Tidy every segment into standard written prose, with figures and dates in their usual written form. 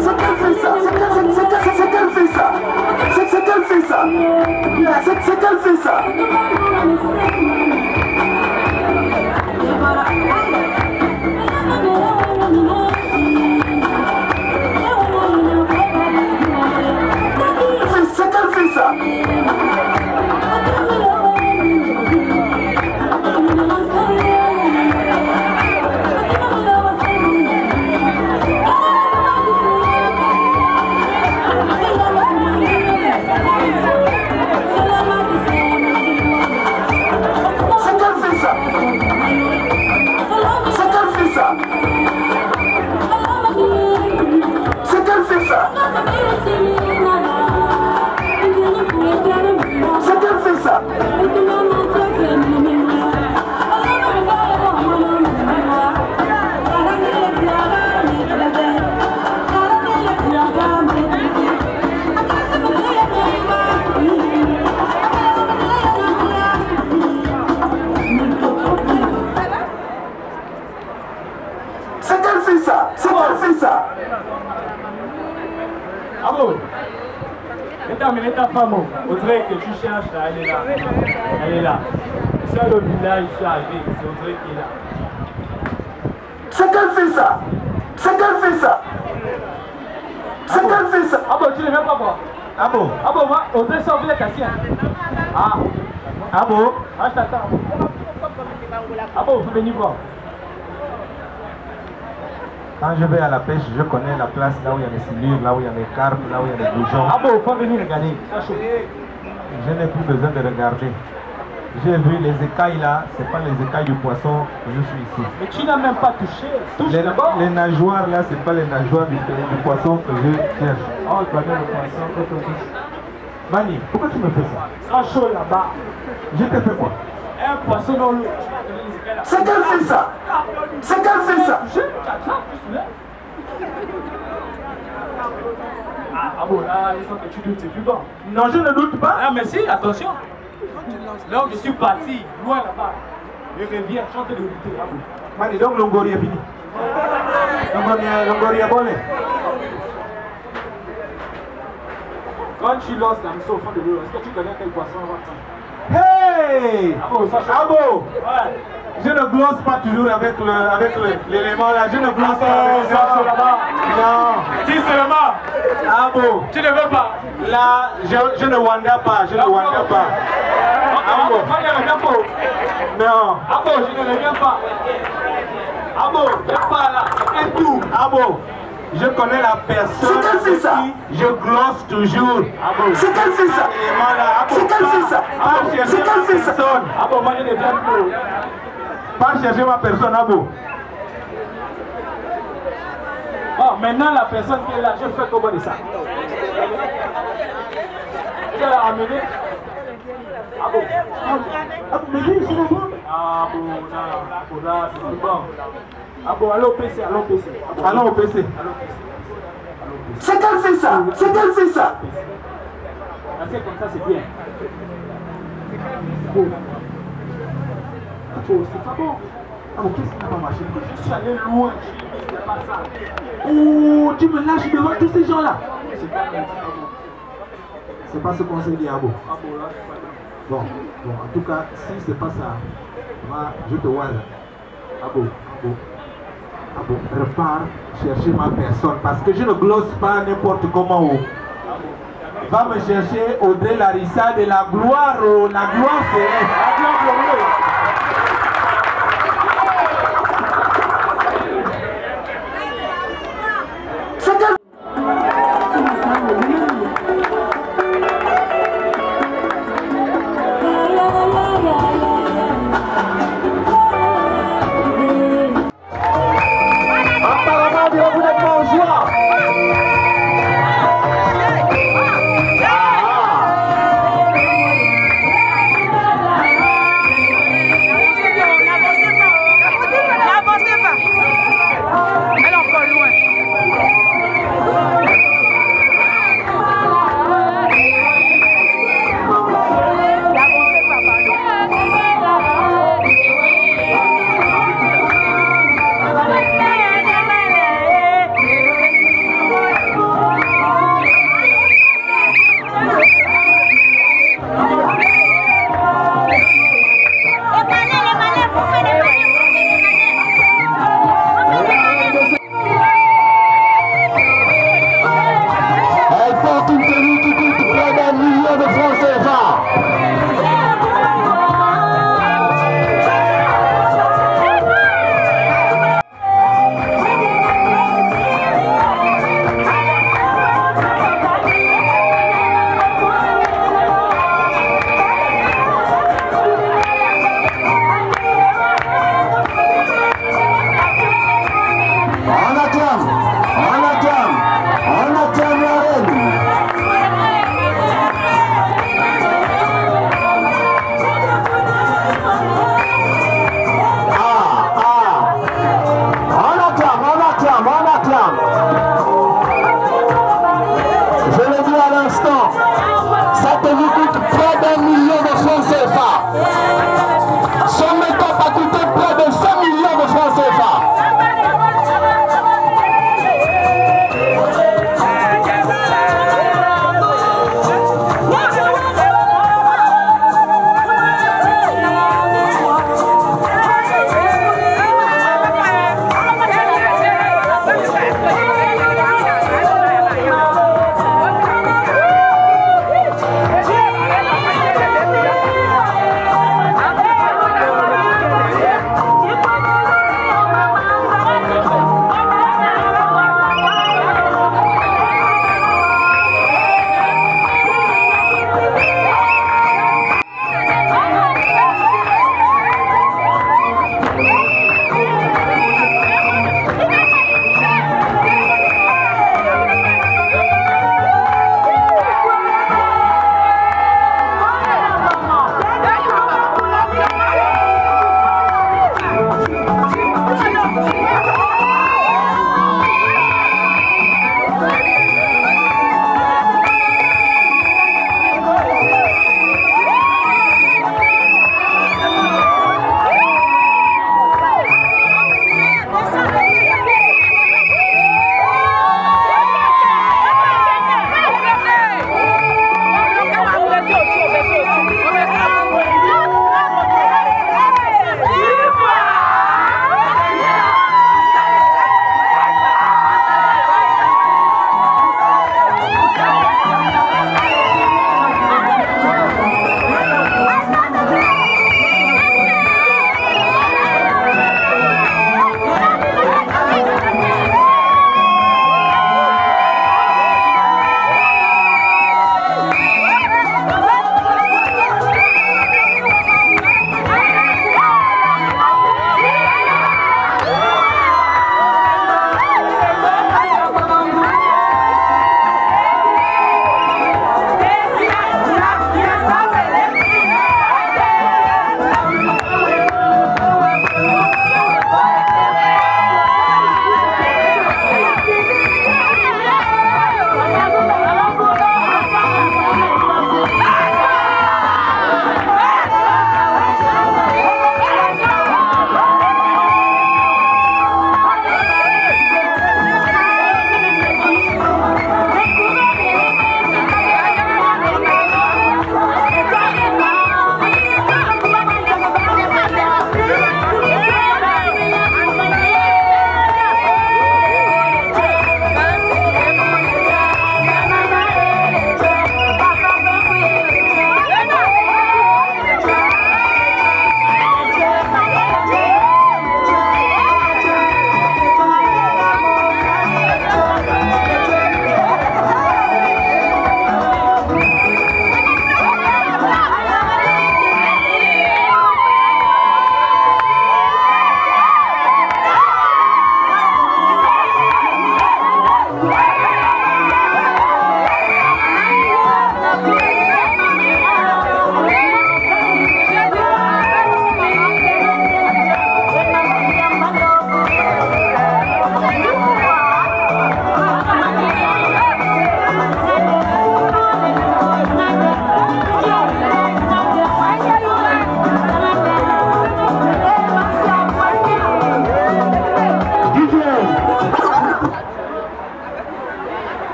C'est quel fait ça? C'est quel fait ça? C'est quel fait ça? C'est quel fait ça? C'est quel fait ça? Mais ta femme, Audrey que tu cherches là, elle est là. Elle est là. Seul au village, je suis arrivé, c'est Audrey qui est là. C'est qu'elle fait ça? C'est qu'elle fait ça? C'est qu'elle fait ça? Ah bon, tu ne veux même pas voir? Ah bon? Ah bon, moi, Audrey sort vite à Sien. Ah. Ah bon? Ah, je t'attends. Ah bon, vous venez voir. Quand je vais à la pêche, je connais la place là où il y a les silures, là où il y a les carpes, là où il y a les bourgeons. Ah bon, il faut venir regarder. Je n'ai plus besoin de regarder. J'ai vu les écailles là, c'est pas les écailles du poisson, je suis ici. Mais tu n'as même pas touché. Touche d'abord. Les nageoires là, c'est pas les nageoires du poisson que je cherche. Oh, je connais le poisson que tu touches. Mani, pourquoi tu me fais ça? Ça chaud là-bas. Je t'ai fait quoi? Un poisson dans l'eau. C'est qu'elle fait ça? C'est qu'elle fait ça? Ah bon, là, il faut que tu doutes, c'est plus bon. Non, je ne doute pas. Ah, mais si, attention. Là où je suis parti, loin là-bas, je reviens, je suis en train de douter. Ah bon. Mani, donc l'ongori est fini. L'ongori est bonne. Quand tu lances la mission au fond de l'eau, est-ce que tu connais quel poisson va prendre? Hey! Ah bon, ça chaud. Ah bon? Ouais. Je ne glosse pas toujours avec l'élément là, je ne glosse pas avec ça là-bas. Non. Si seulement. Ah bon? Tu ne veux pas? Là, je ne wanda pas, je ne wanda pas. Ah bon? Moi, je ne reviens pas. Non. Ah bon, je ne reviens pas. Ah bon, viens pas là, c'est tout. Ah bon? Je connais la personne avec qui je glosse toujours. Ah bon? C'est qu'elle fait ça? C'est qu'elle fait ça? C'est qu'elle fait ça? Ah bon, moi, je ne viens plus. Pas chercher ma personne, ah bon? Bon, maintenant la personne qui est là, je fais comment de ça? Je vais la ramener. Ah bon? Ah bon, mais dis, c'est bon? Ah bon, là, c'est plus bon. Ah bon, allons au PC, allons au PC. Allons au PC. C'est qu'elle fait ça? C'est qu'elle fait ça? C'est comme ça, c'est bien. Bon. Oh, c'est pas bon. Ah bon, qu'est-ce qui n'a pas marché? Je suis allé loin, c'est pas ça. Oh, tu me lâches devant tous ces gens-là. C'est pas ce qu'on s'est dit, Abo. Bon, en tout cas, si c'est pas ça, moi, je te vois là. Abo, repars chercher ma personne parce que je ne glosse pas n'importe comment. Oh. Va me chercher Audrey Larissa de la gloire, oh, la gloire céleste. La gloire glorieuse.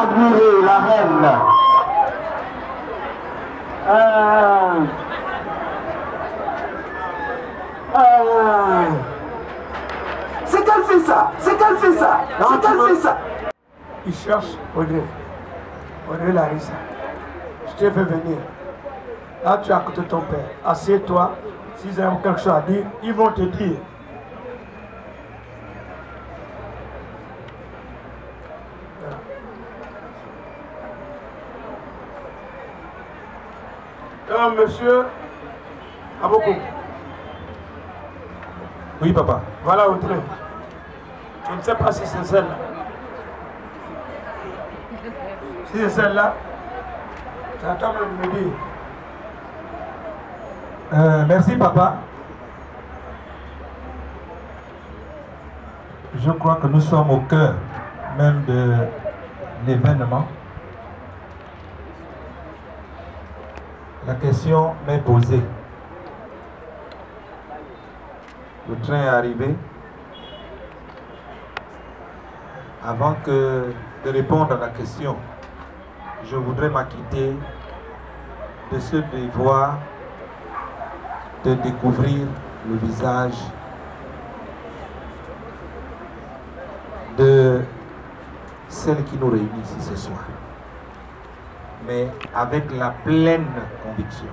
admirer la reine. C'est qu'elle fait ça. C'est qu'elle fait ça. C'est qu'elle fait ça. Il cherche Audrey. Audrey Larissa. Je t'ai fait venir. Là, tu es à côté de ton père. Assieds-toi. S'ils ont quelque chose à dire, ils vont te dire. Monsieur Aboko. Oui, papa. Voilà Audrey. Je ne sais pas si c'est celle-là. Si c'est celle-là, c'est à toi de me dire. Merci, papa. Je crois que nous sommes au cœur même de l'événement. La question m'est posée. Le train est arrivé. Avant de répondre à la question, je voudrais m'acquitter de ce devoir de découvrir le visage de celle qui nous réunit ici ce soir, mais avec la pleine conviction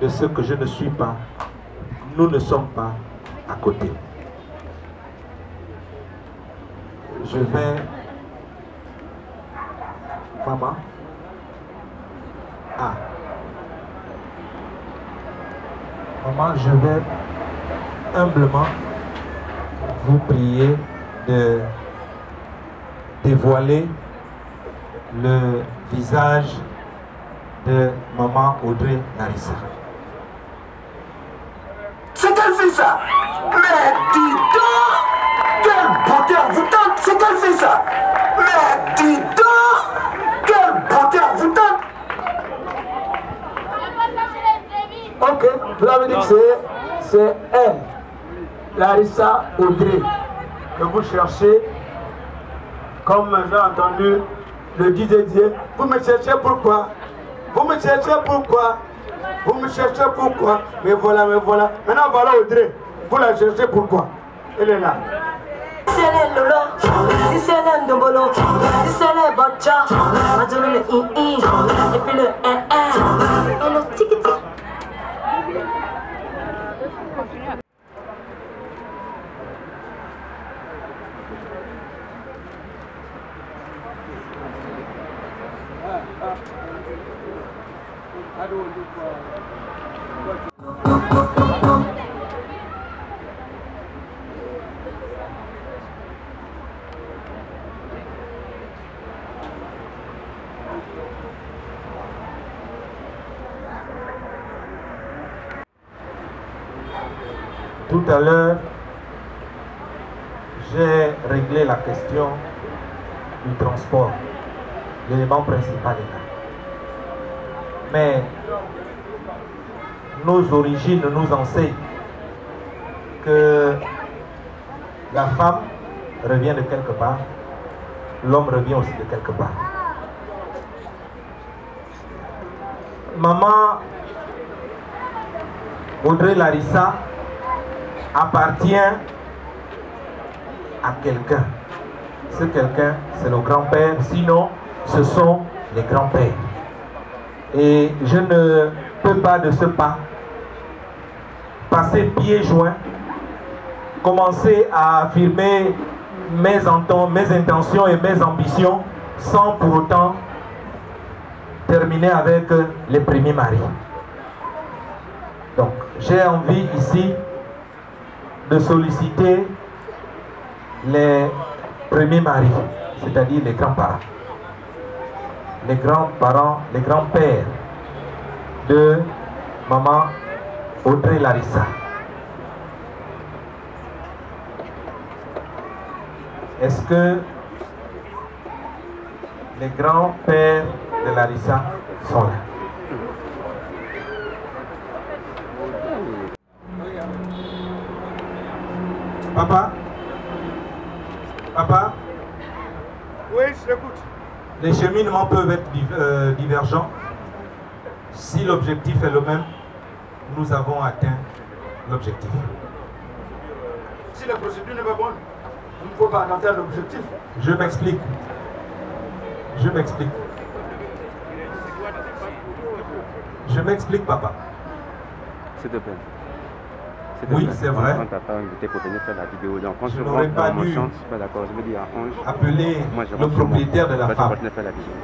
de ce que je ne suis pas, nous ne sommes pas à côté. Je vais... Maman? Ah. Maman, je vais humblement vous prier de dévoiler le visage de maman Audrey Larissa. C'est qu'elle fait ça. Mais dis donc, quelle beauté envoûtante. C'est qu'elle fait ça. Mais dis donc, quelle beauté envoûtante. Ok, vous avez dit que c'est elle, Larissa Audrey, que vous cherchez, comme j'ai entendu le Didier. Vous me cherchez pourquoi? Vous me cherchez pourquoi? Vous me cherchez pourquoi? Mais voilà, mais voilà. Maintenant voilà Audrey. Vous la cherchez pourquoi? Elle est là. Si c'est Lolo, si c'est le Ndombolo, si c'est le Botcha, maintenant le I, et puis le et le tiki-tiki. Tout à l'heure, j'ai réglé la question du transport, l'élément principal est là. Mais nos origines nous enseignent que la femme revient de quelque part, l'homme revient aussi de quelque part. Maman Audrey Larissa appartient à quelqu'un. Ce quelqu'un, c'est le grand-père, sinon ce sont les grands-pères. Et je ne peux pas de ce pas passer pieds joints, commencer à affirmer mes intentions et mes ambitions sans pour autant terminer avec les premiers maris. Donc j'ai envie ici de solliciter les premiers maris, c'est-à-dire les grands-parents. Les grands-parents, les grands-pères de maman Audrey Larissa. Est-ce que les grands-pères de Larissa sont là? Papa? Papa? Oui, je l'écoute. Les cheminements peuvent être divergents. Si l'objectif est le même, nous avons atteint l'objectif. Si la procédure n'est pas bonne, il ne faut pas atteindre l'objectif. Je m'explique. Je m'explique. Je m'explique, papa. S'il te plaît. Oui, c'est vrai. On t'a pas invité pour venir faire la vidéo. Donc, quand Je je n'aurais pas dû je suis pas d'accord. Je me dis à Ange. Appeler je le propriétaire de la femme. Faire la vidéo.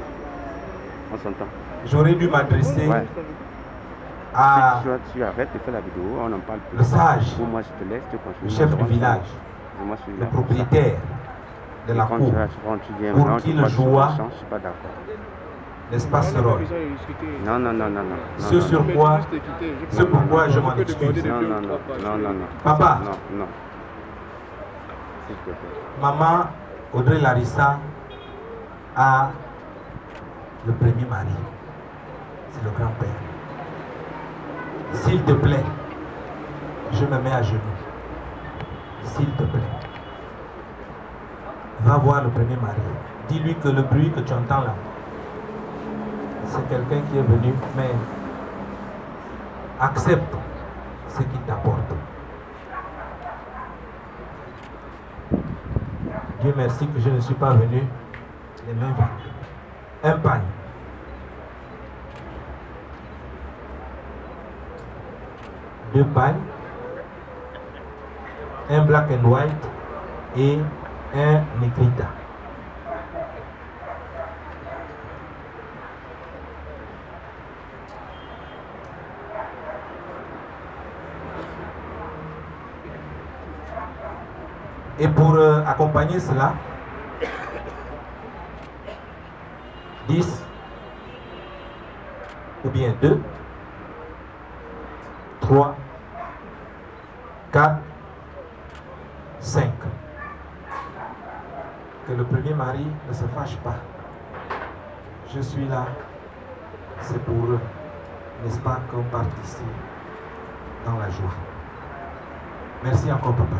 On s'entend. J'aurais dû m'adresser Ouais. à Si tu arrêtes de faire la vidéo, on en parle plus. le sage, Pour moi, je te laisse, tu continues. le chef du village, Moi, je suis le là. propriétaire de la Quand cour, tu viens, pour qu'il joua, je suis pas d'accord. n'est-ce pas, ce rôle. Non, non, non, non, non. Ce sur quoi, ce pourquoi je m'en excuse. Non, non, non, non, non, non. Papa. Non, non. S'il te plaît. Maman Audrey Larissa a le premier mari. C'est le grand-père. S'il te plaît, je me mets à genoux. S'il te plaît, va voir le premier mari. Dis-lui que le bruit que tu entends là, c'est quelqu'un qui est venu, mais accepte ce qu'il t'apporte. Dieu merci que je ne suis pas venu les mains vides. Un pagne. Deux pagnes. Un black and white et un negrita. Et pour accompagner cela, 10 ou bien 2, 3, 4, 5. Que le premier mari ne se fâche pas. Je suis là, c'est pour eux, n'est-ce pas, qu'on parte ici dans la joie. Merci encore, papa.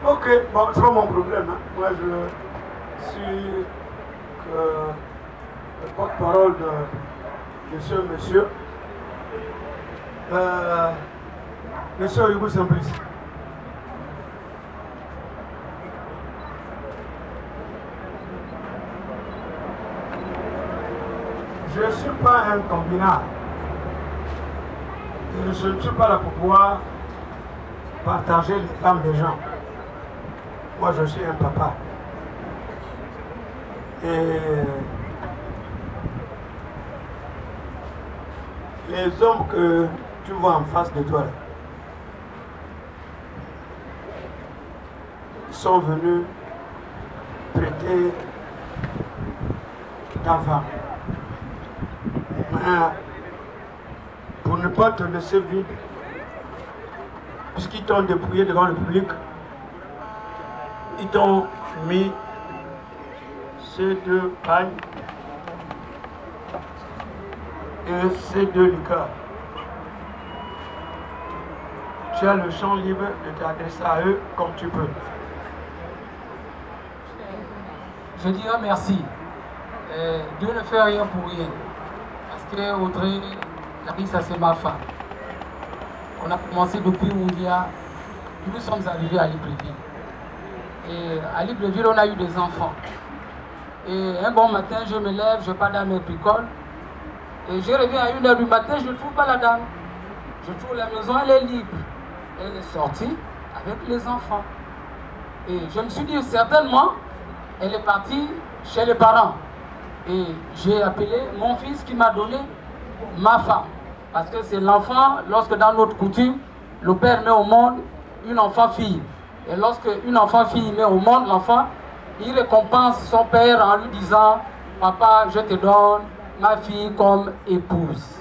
Ok, bon, c'est pas mon problème. Hein. Moi, je suis que le porte-parole de ce monsieur. Monsieur Hugo Simplice. Je ne suis pas un combinard. Et je ne suis pas là pour pouvoir partager les femmes des gens. Moi, je suis un papa. Et les hommes que tu vois en face de toi, ils sont venus prêter ta femme. Mais pour ne pas te laisser vide, puisqu'ils t'ont dépouillé devant le public, ils t'ont mis ces deux pagnes et ces deux liqueurs. Tu as le champ libre de t'adresser à eux comme tu peux. Je dirais merci. Dieu ne fait rien pour rien. Parce que Audrey Larissa, c'est ma femme. On a commencé depuis Oulia. Nous sommes arrivés à Libreville. Et à Libreville, on a eu des enfants. Et un bon matin, je me lève, je pars dans mes bricoles. Et je reviens à 1h du matin, je ne trouve pas la dame. Je trouve la maison, elle est libre. Elle est sortie avec les enfants. Et je me suis dit, certainement, elle est partie chez les parents. Et j'ai appelé mon fils qui m'a donné ma femme. Parce que c'est l'enfant, lorsque dans notre coutume, le père met au monde une enfant-fille. Et lorsque une enfant-fille met au monde l'enfant, il récompense son père en lui disant « Papa, je te donne ma fille comme épouse. »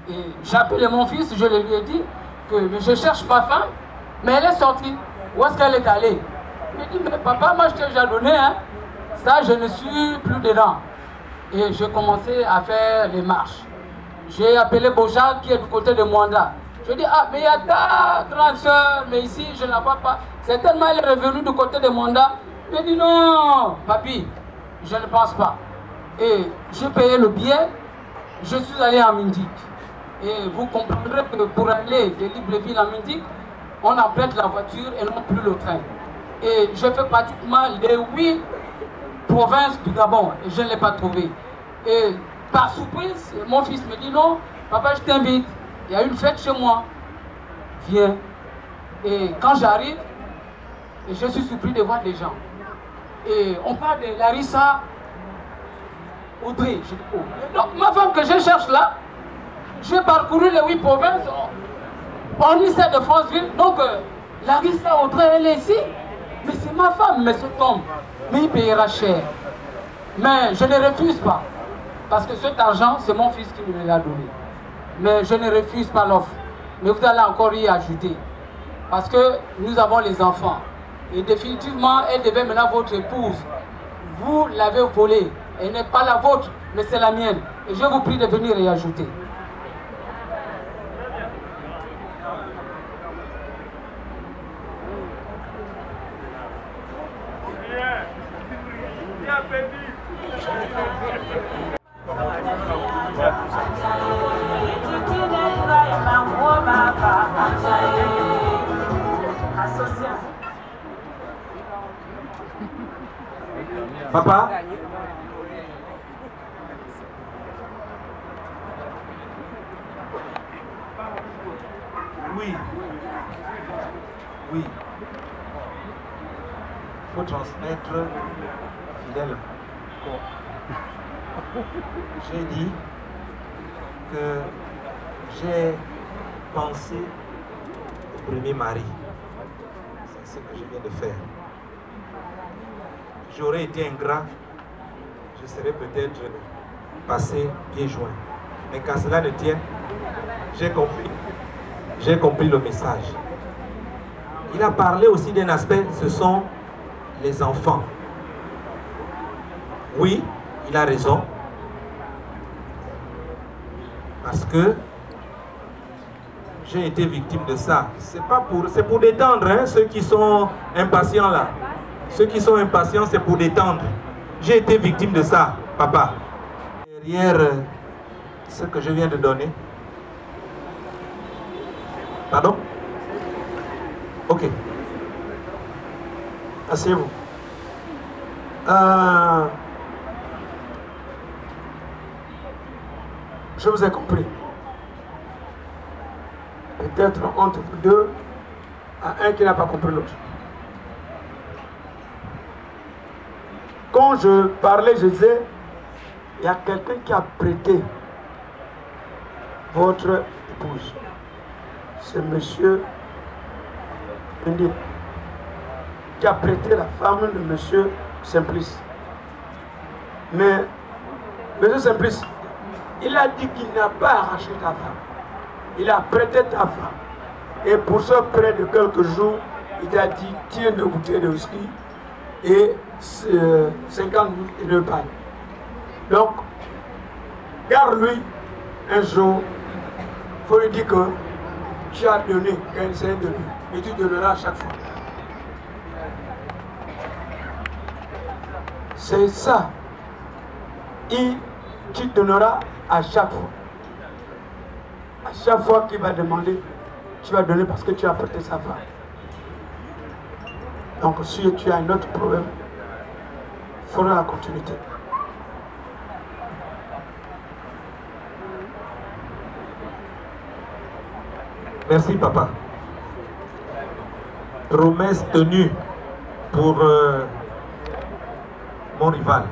Et j'ai appelé mon fils, je lui ai dit que je cherche ma femme, mais elle est sortie. Où est-ce qu'elle est allée? Il me dit « Mais papa, moi je t'ai déjà donné, hein. Ça je ne suis plus dedans. » Et j'ai commencé à faire les marches. J'ai appelé Boja qui est du côté de Mwanda. Je dis, ah, mais il y a ta grande soeur, mais ici, je ne la vois pas. Certainement, elle est revenue du côté de Mwanda J'ai dit non, papy, je ne pense pas. Et j'ai payé le billet, je suis allé à Mindic. Et vous comprendrez que pour aller de Libreville à Mindic, on emprunte la voiture et non plus le train. Et je fais pratiquement les 8 provinces du Gabon et je ne l'ai pas trouvé. Et par surprise, mon fils me dit non, papa, je t'invite, il y a une fête chez moi, viens. Et quand j'arrive, je suis surpris de voir des gens. Et on parle de Larissa Audrey. Je dis, oh. Donc ma femme que je cherche là, j'ai parcouru les 8 provinces, on y sait de Franceville, donc Larissa Audrey, elle est ici. Mais c'est ma femme, mais cet homme, mais il payera cher. Mais je ne refuse pas, parce que cet argent, c'est mon fils qui me l'a donné. Mais je ne refuse pas l'offre. Mais vous allez encore y ajouter. Parce que nous avons les enfants. Et définitivement, elle devait maintenant votre épouse. Vous l'avez volée. Elle n'est pas la vôtre, mais c'est la mienne. Et je vous prie de venir y ajouter. Papa, oui, oui, il faut transmettre fidèlement. J'ai dit que j'ai pensé au premier mari. C'est ce que je viens de faire. J'aurais été ingrat, je serais peut-être passé pieds joints. Mais qu'à cela ne tienne, j'ai compris le message. Il a parlé aussi d'un aspect, ce sont les enfants. Oui, il a raison. Parce que j'ai été victime de ça. C'est pour détendre hein, ceux qui sont impatients là. Ceux qui sont impatients, c'est pour détendre. J'ai été victime de ça, papa. Derrière ce que je viens de donner. Pardon? Ok. Asseyez-vous. Je vous ai compris. Peut-être entre vous deux, à un qui n'a pas compris l'autre. Quand je parlais, je disais, il y a quelqu'un qui a prêté votre épouse. C'est monsieur Indi, qui a prêté la femme de monsieur Simplice. Mais monsieur Simplice, il a dit qu'il n'a pas arraché ta femme. Il a prêté ta femme. Et pour ce prêt de quelques jours, il t'a dit, tiens une bouteille de whisky et 50 minutes et 2 pailles. Donc, garde-lui un jour, il faut lui dire que tu as donné, qu'elle s'est donnée, et tu donneras à chaque fois. C'est ça. Et tu donneras à chaque fois. À chaque fois qu'il va demander, tu vas donner parce que tu as prêté sa femme. Donc si tu as un autre problème, il faudra la continuité. Merci papa. Promesse tenue pour mon rival.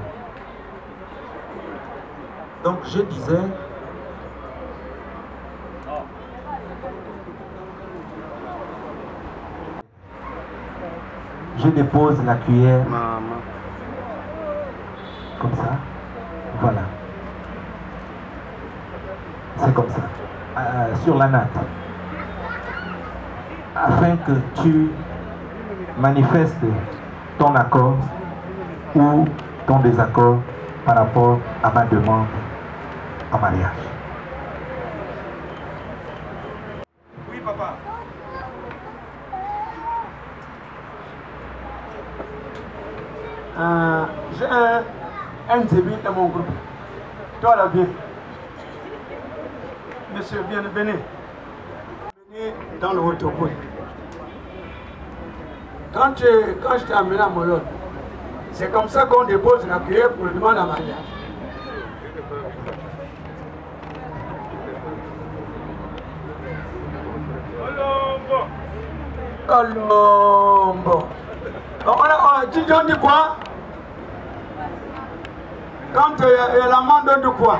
Donc je disais, je dépose la cuillère comme ça, voilà, c'est comme ça, sur la natte, afin que tu manifestes ton accord ou ton désaccord par rapport à ma demande en mariage. Oui, papa. J'ai un début dans mon groupe. Toi là, viens. Monsieur, venez. Venez dans le Haut-Togo. Quand je t'ai amené à Molon, c'est comme ça qu'on dépose la cuillère pour le demander à mariage. Colombo. On dit quoi? Quand il y a la main, on dit quoi?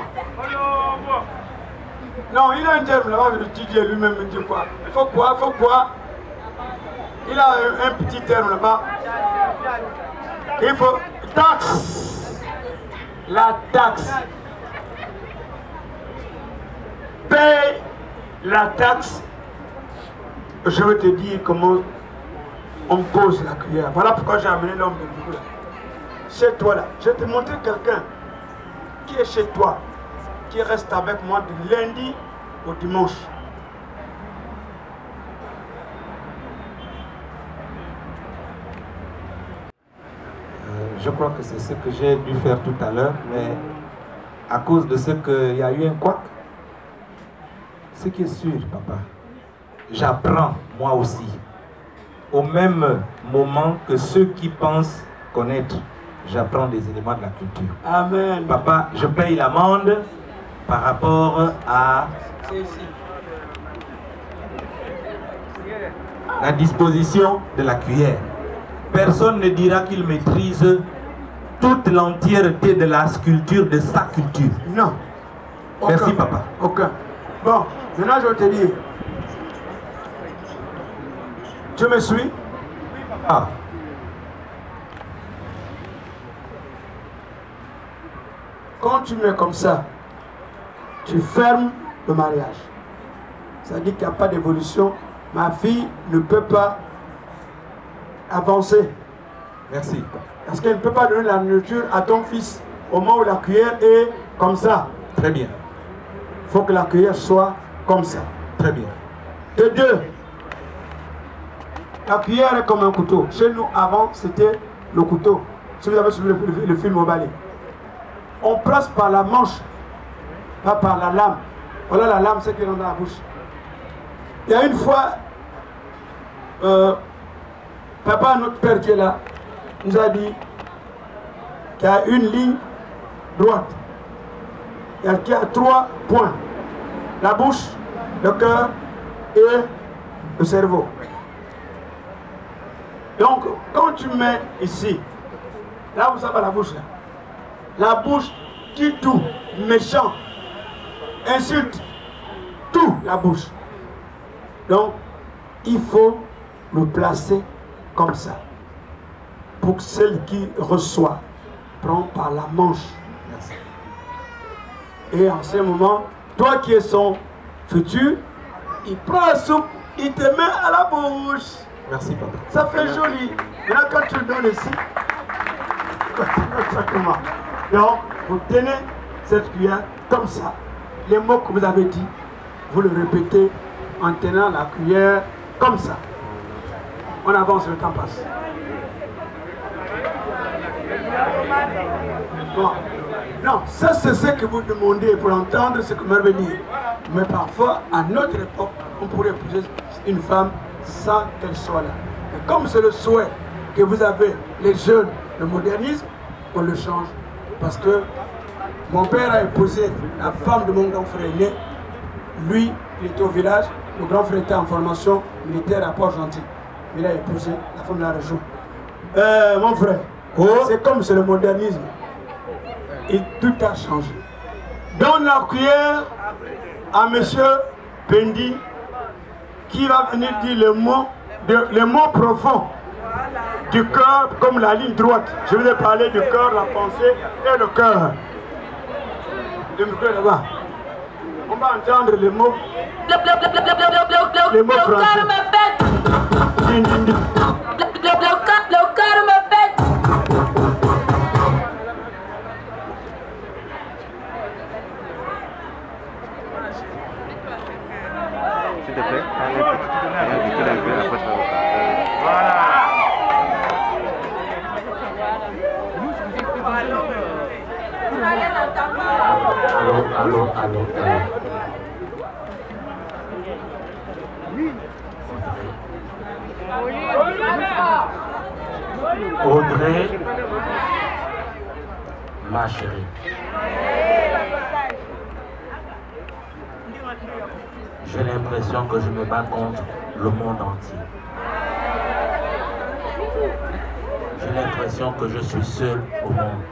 Non, il a un terme là-bas, le Didier lui-même me dit quoi? Faut quoi? Il a un petit terme là-bas. Il faut taxe. La taxe. Paye la taxe. Je vais te dire comment on pose la cuillère. Voilà pourquoi j'ai amené l'homme de Bougou là. Chez toi là. Je vais te montrer quelqu'un qui est chez toi, qui reste avec moi du lundi au dimanche. Je crois que c'est ce que j'ai dû faire tout à l'heure, mais à cause de ce qu'il y a eu un couac, ce qui est sûr, papa, j'apprends moi aussi, au même moment que ceux qui pensent connaître, j'apprends des éléments de la culture. Amen. Papa, je paye l'amende par rapport à la disposition de la cuillère. Personne ne dira qu'il maîtrise toute l'entièreté de la sculpture de sa culture. Non. Aucun. Merci, papa. Aucun. Bon, maintenant je vais te dire. Tu me suis? Ah. Quand tu mets comme ça, tu fermes le mariage. Ça dit qu'il n'y a pas d'évolution. Ma fille ne peut pas avancer. Merci. Parce qu'elle ne peut pas donner la nourriture à ton fils au moment où la cuillère est comme ça. Très bien. Il faut que la cuillère soit comme ça. Très bien. De deux, la cuillère est comme un couteau. Chez nous, avant, c'était le couteau. Si vous avez suivi le film au balai. On place par la manche, pas par la lame. Voilà la lame, c'est qui est dans la bouche. Il y a une fois, papa, notre père qui est là, nous a dit qu'il y a une ligne droite. Il y a 3 points. La bouche, le cœur et le cerveau. Donc, quand tu mets ici, là vous savez la bouche là. La bouche dit tout, méchant, insulte, tout la bouche. Donc, il faut le placer comme ça. Pour que celle qui reçoit prend par la manche. Merci. Et en ce moment, toi qui es son futur, il prend la soupe, il te met à la bouche. Merci, papa. Ça fait joli. Maintenant, quand tu le donnes ici, exactement. Donc, vous tenez cette cuillère comme ça. Les mots que vous avez dit, vous le répétez en tenant la cuillère comme ça. On avance, le temps passe. Bon. Non, ça c'est ce que vous demandez pour entendre ce que m'a dit. Mais parfois, à notre époque, on pourrait épouser une femme sans qu'elle soit là. Mais comme c'est le souhait que vous avez, les jeunes, le modernisme, on le change. Parce que mon père a épousé la femme de mon grand frère aîné. Lui, il était au village. Le grand frère était en formation militaire à Port-Gentil. Il a épousé la femme de la région. Mon frère, c'est comme c'est le modernisme. Et tout a changé. Donne la cuillère à M. Pendi qui va venir dire le mot profond du cœur comme la ligne droite. Je vais parler du cœur, la pensée et le cœur. Le micro est là-bas. On va entendre les mots. Les mots français. Din, din, din. Le cœur me pète. S'il te plaît, recule un peu, après ça va. Voilà. allô. Audrey, ma chérie. J'ai l'impression que je me bats contre le monde entier. J'ai l'impression que je suis seul au monde.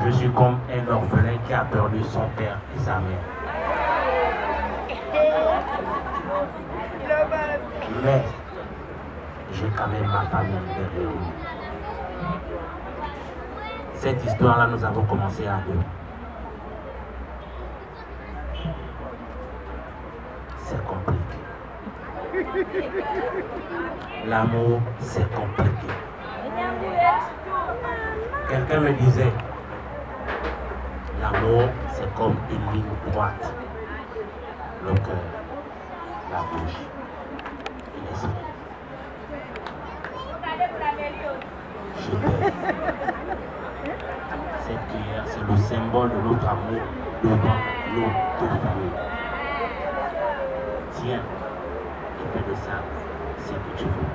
Je suis comme un orphelin qui a perdu son père et sa mère. Mais j'ai quand même ma famille derrière moi. Cette histoire-là, nous avons commencé à deux. C'est compliqué. L'amour, c'est compliqué. Quelqu'un me disait, l'amour, c'est comme une ligne droite. Le cœur, la bouche et l'esprit. Je t'aime. Cette prière, c'est le symbole de notre amour devant notre famille. Tiens, et fais de ça ce que tu veux.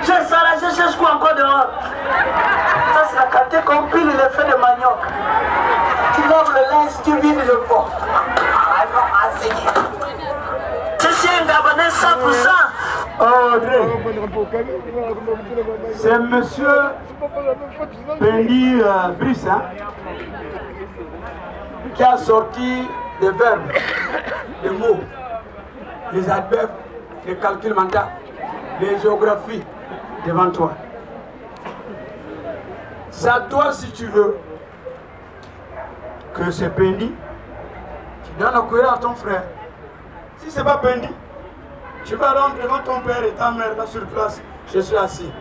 J'ai ça là, je cherche quoi encore dehors? Ça c'est la qualité qu'on pile les feux de manioc. Tu lèves le linge, tu vides le pot. Je suis un Gabonais 100%. Audrey, c'est monsieur Benny Brice qui a sorti des verbes, des mots, les adverbes, les calculs mentaux, les géographies devant toi. C'est à toi, si tu veux, que c'est Benny, tu donnes la couleur à ton frère. Si ce n'est pas Benny, tu vas rentrer devant ton père et ta mère là sur place. Je suis assis.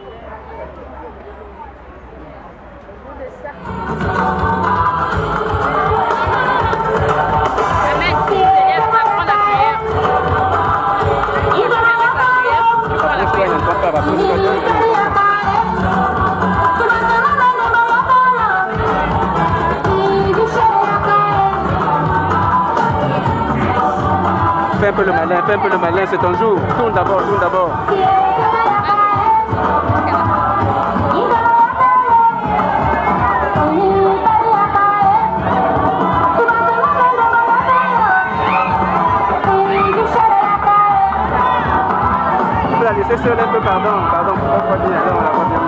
Fais un peu le malin, c'est ton jour. Tourne d'abord, tourne d'abord. Tu peux la laisser seule un peu, pardon, pourquoi pas bien, alors on la voit bien.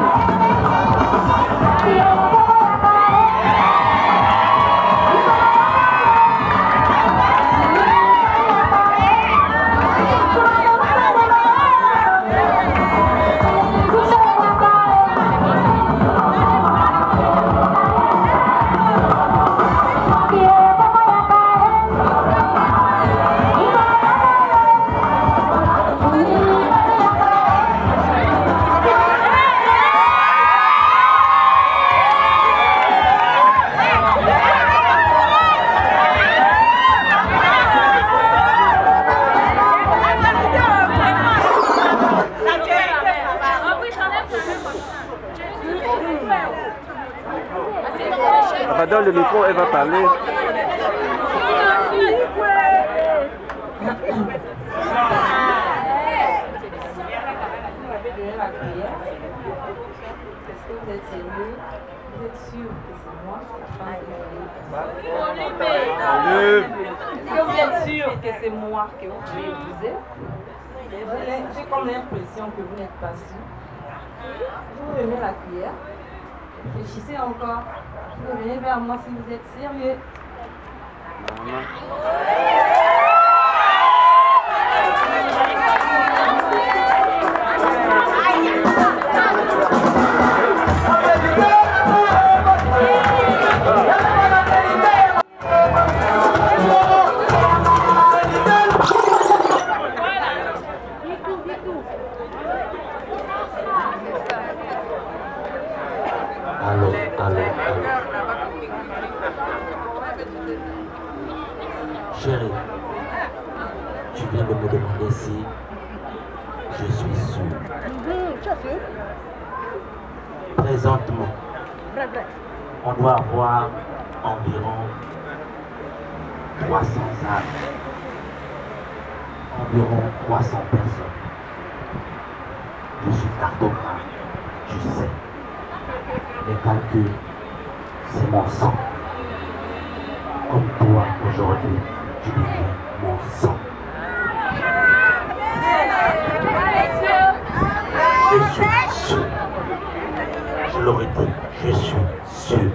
Dans le micro, elle va parler. Est-ce que vous êtes sérieux? Vous êtes sûr que c'est moi la femme que Est-ce que vous êtes sûr que c'est moi que vous êtes? J'ai comme l'impression que vous n'êtes pas sûr. Vous revenez la cuillère. Réfléchissez encore. Vous revenez vers moi si vous êtes sérieux. Chérie, tu viens de me demander si je suis sûr. Présentement, on doit avoir environ 300 âmes, environ 300 personnes. Je suis cartographe, je sais. Les calculs, c'est mon sang. Comme toi, aujourd'hui, tu deviens mon sang. Je suis sûr. Je l'aurais dit, je suis sûr.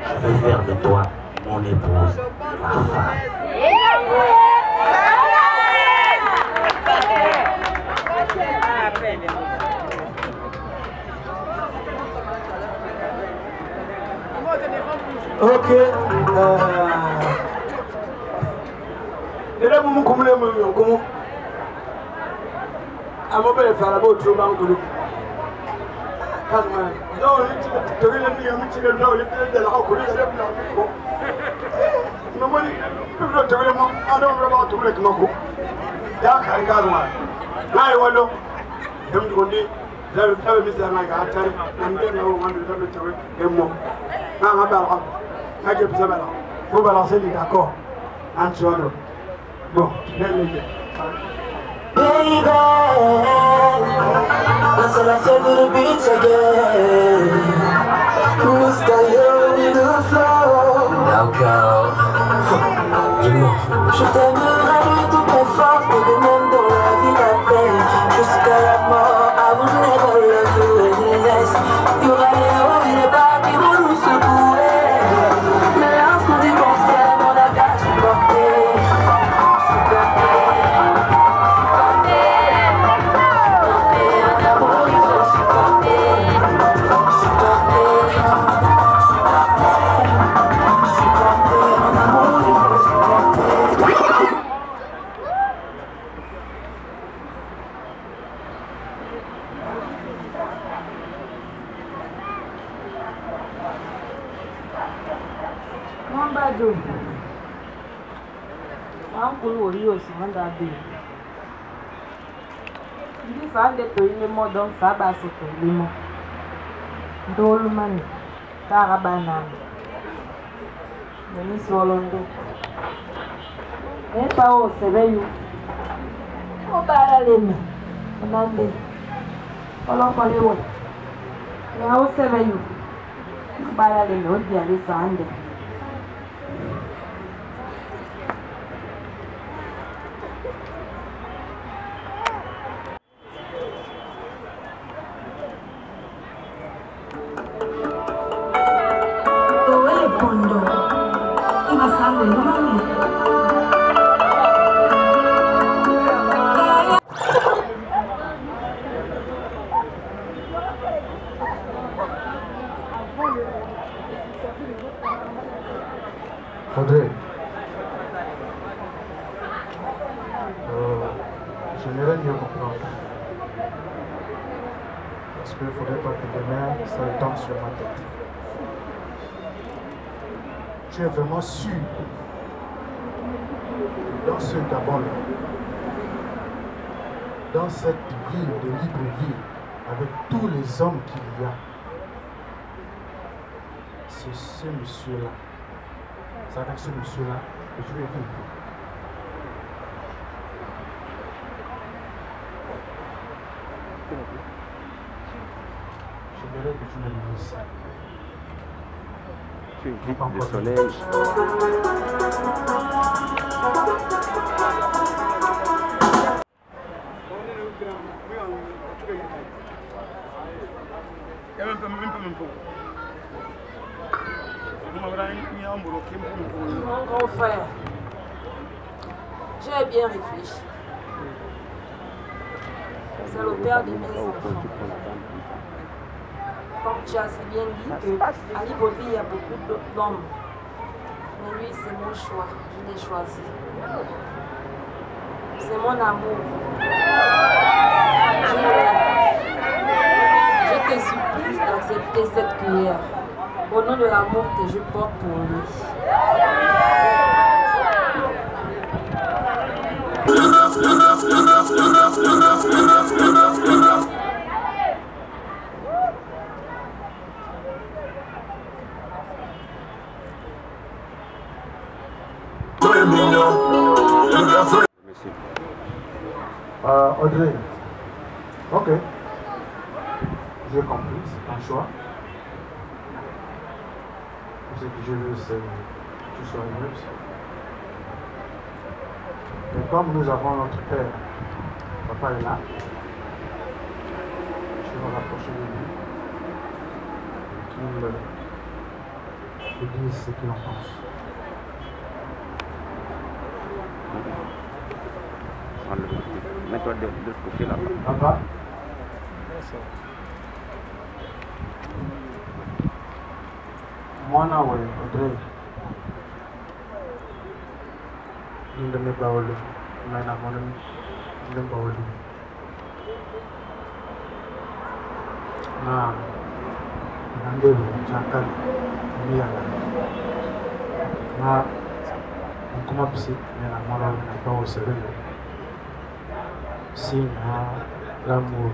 Je veux faire de toi mon épouse, ma femme. Ok. Ele mu kumule mu kumu. Amo be fara bo tro ba ngulu. Kazma. Do ni to ile mi mi chile do ile de la ko ni de la ko. No mo ni do to ile mo ado ro ba to ile ko. Ya kari kazma. Na yi wallo. Dem ko ni da mi sa na ga tare an de no wanda da to ile mo. Na ha ba ha. Ha je bisa ba. Faut balancer d'accord. Antoine. Bon, baby, let's to the beach again. Mr. Young in the flow. Now go. Je t'aimerai de toutes mes forces, bébé, même dans la vie d'après. Jusqu'à la mort, I will never love you any less. Il y aura les hauts et les bas qui vont nous secouer. Mais lorsqu'on dit bon, c'est mon attaque supporter. Ça de le mot donc ça va se faire le mot. Dolman, Carabana, Denis Wolondo. Et pas au Séveillou. Au Baralem, on a dit. On l'a collé où? Et au Séveillou. Baralem, on dit à l'Issande. Audrey, j'aimerais mieux comprendre. Parce qu'il ne faudrait pas que demain, ça retombe sur ma tête. Tu es vraiment sûr que dans ce Gabon-là, dans cette ville de Libreville, avec tous les hommes qu'il y a, c'est ce monsieur-là. C'est avec ce monsieur-là que je vais vivre. J'aimerais que tu me dises ça. Tu es vite de soleil. Mon grand frère, j'ai bien réfléchi. C'est le père de mes enfants. Comme tu as si bien dit qu'à Libreville, il y a beaucoup d'hommes. Mais lui, c'est mon choix. Je l'ai choisi. C'est mon amour. Je te supplie d'accepter cette cuillère au nom de l'amour que je porte pour lui. Audrey. Ok. J'ai compris, c'est ton choix. Ce que je veux, c'est que tu sois heureuse. Mais comme nous avons notre père, papa est là, je vais rapprocher de lui, qu'il me dise ce qu'il en pense. Mets-toi de l'autre côté là-bas. Papa? Moi, oui, Audrey. Nous ne sommes pas au lit. Nous ne sommes pas au lit. Nous si l'amour.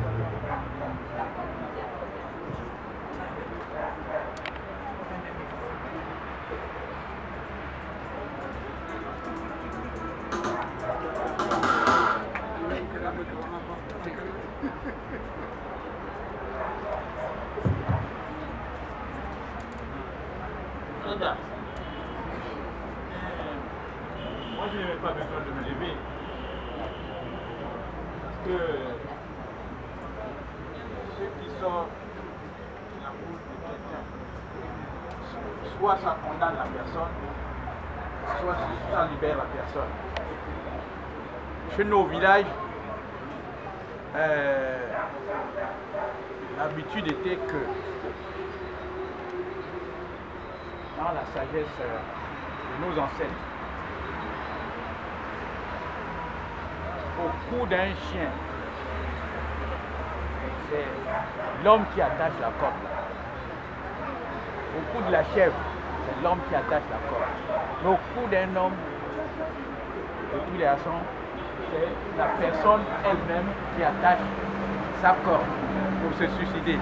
Moi, je n'avais pas besoin de me lever. Parce que ceux qui sortent de la bouche de quelqu'un, soit ça condamne la personne, soit ça libère la personne. Chez nos villages, l'habitude était que dans la sagesse de nos ancêtres, au cou d'un chien, c'est l'homme qui attache la corde. Au cou de la chèvre, c'est l'homme qui attache la corde. Mais au cou d'un homme, de tous les garçons, c'est la personne elle-même qui attache sa corde pour se suicider.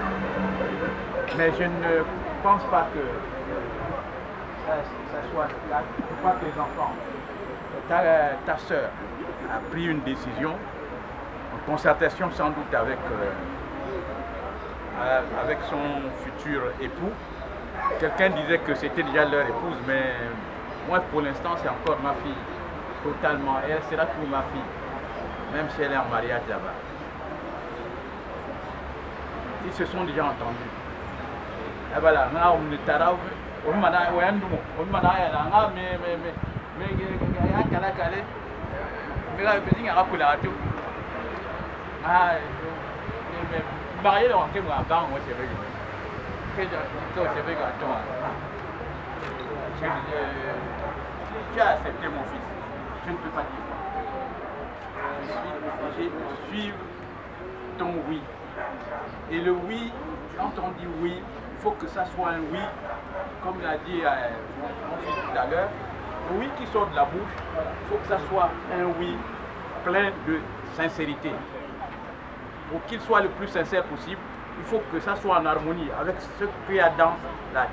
Mais je ne pense pas que ça soit là. Je crois que les enfants, ta soeur a pris une décision en concertation sans doute avec son futur époux. Quelqu'un disait que c'était déjà leur épouse, mais moi pour l'instant c'est encore ma fille, totalement. Et elle sera toujours ma fille, même si elle est en mariage là-bas. Ils se sont déjà entendus. Et voilà, marié dans un gang, moi c'est vrai. Tu as accepté mon fils. Je ne peux pas dire. Je suis ton oui. Et le oui, quand on dit oui, il faut que ça soit un oui, comme l'a dit mon fils tout à l'heure. Le oui qui sort de la bouche, il faut que ça soit un oui plein de sincérité. Pour qu'il soit le plus sincère possible, il faut que ça soit en harmonie avec ce qu'il y a dans la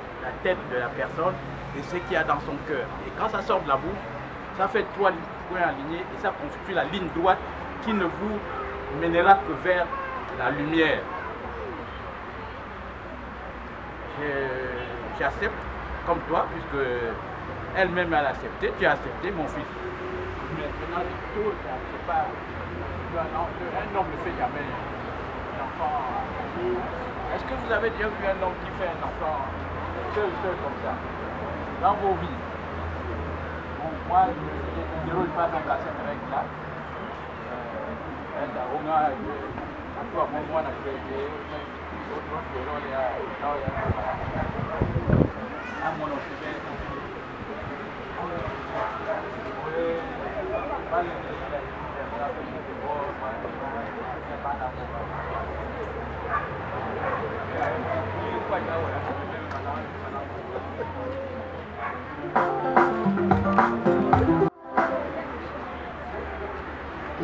tête de la personne et ce qu'il y a dans son cœur. Et quand ça sort de la bouche, ça fait 3 points alignés et ça constitue la ligne droite qui ne vous mènera que vers la lumière. J'accepte comme toi, puisque elle-même a accepté, tu as accepté mon fils. Maintenant, tout, c'est pas... Un homme ne fait jamais un enfant. Est-ce que vous avez déjà vu un homme qui fait un enfant seul comme ça, dans vos vies? Bon, moi, je ne déroule pas donc à cette règle-là.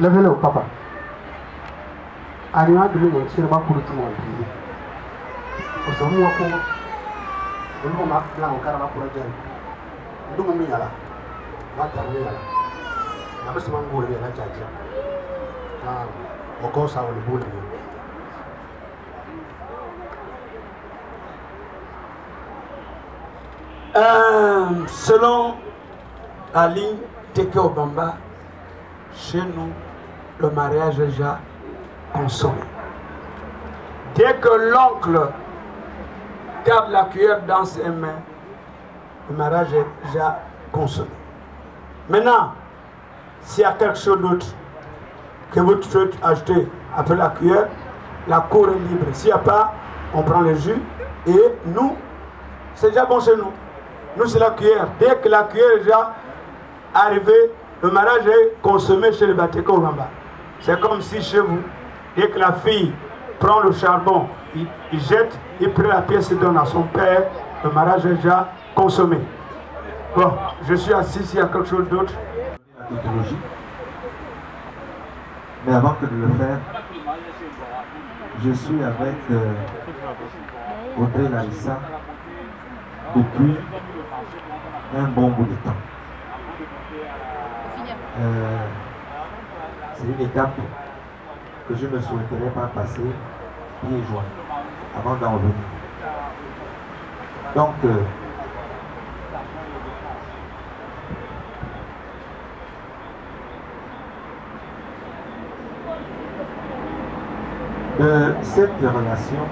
Levez-le, papa. Ariana de l'eau, c'est pas pour tout le monde. Au sommet, on m'a appelé en caractère pour le gel. Nous, on y a là. On va terminer là. On abasi mangu le na chacha na okosa wole bole selon la ligne Teke Obamba, chez nous, le mariage est déjà consommé. Dès que l'oncle garde la cuillère dans ses mains, le mariage est déjà consommé. Maintenant, s'il y a quelque chose d'autre que vous souhaitez ajouter après la cuillère, la cour est libre. S'il n'y a pas, on prend le jus et nous, c'est déjà bon chez nous. Nous, c'est la cuillère. Dès que la cuillère est déjà arrivée, le mariage est consommé chez le Teke Obamba. C'est comme si chez vous, dès que la fille prend le charbon, il jette, il prend la pièce et donne à son père, le mariage est déjà consommé. Bon, je suis assis, s'il y a quelque chose d'autre. La technologie. Mais avant que de le faire, je suis avec Audrey Larissa depuis un bon bout de temps. C'est une étape que je ne souhaiterais pas passer pieds joints avant d'en revenir. Donc, de cette relation,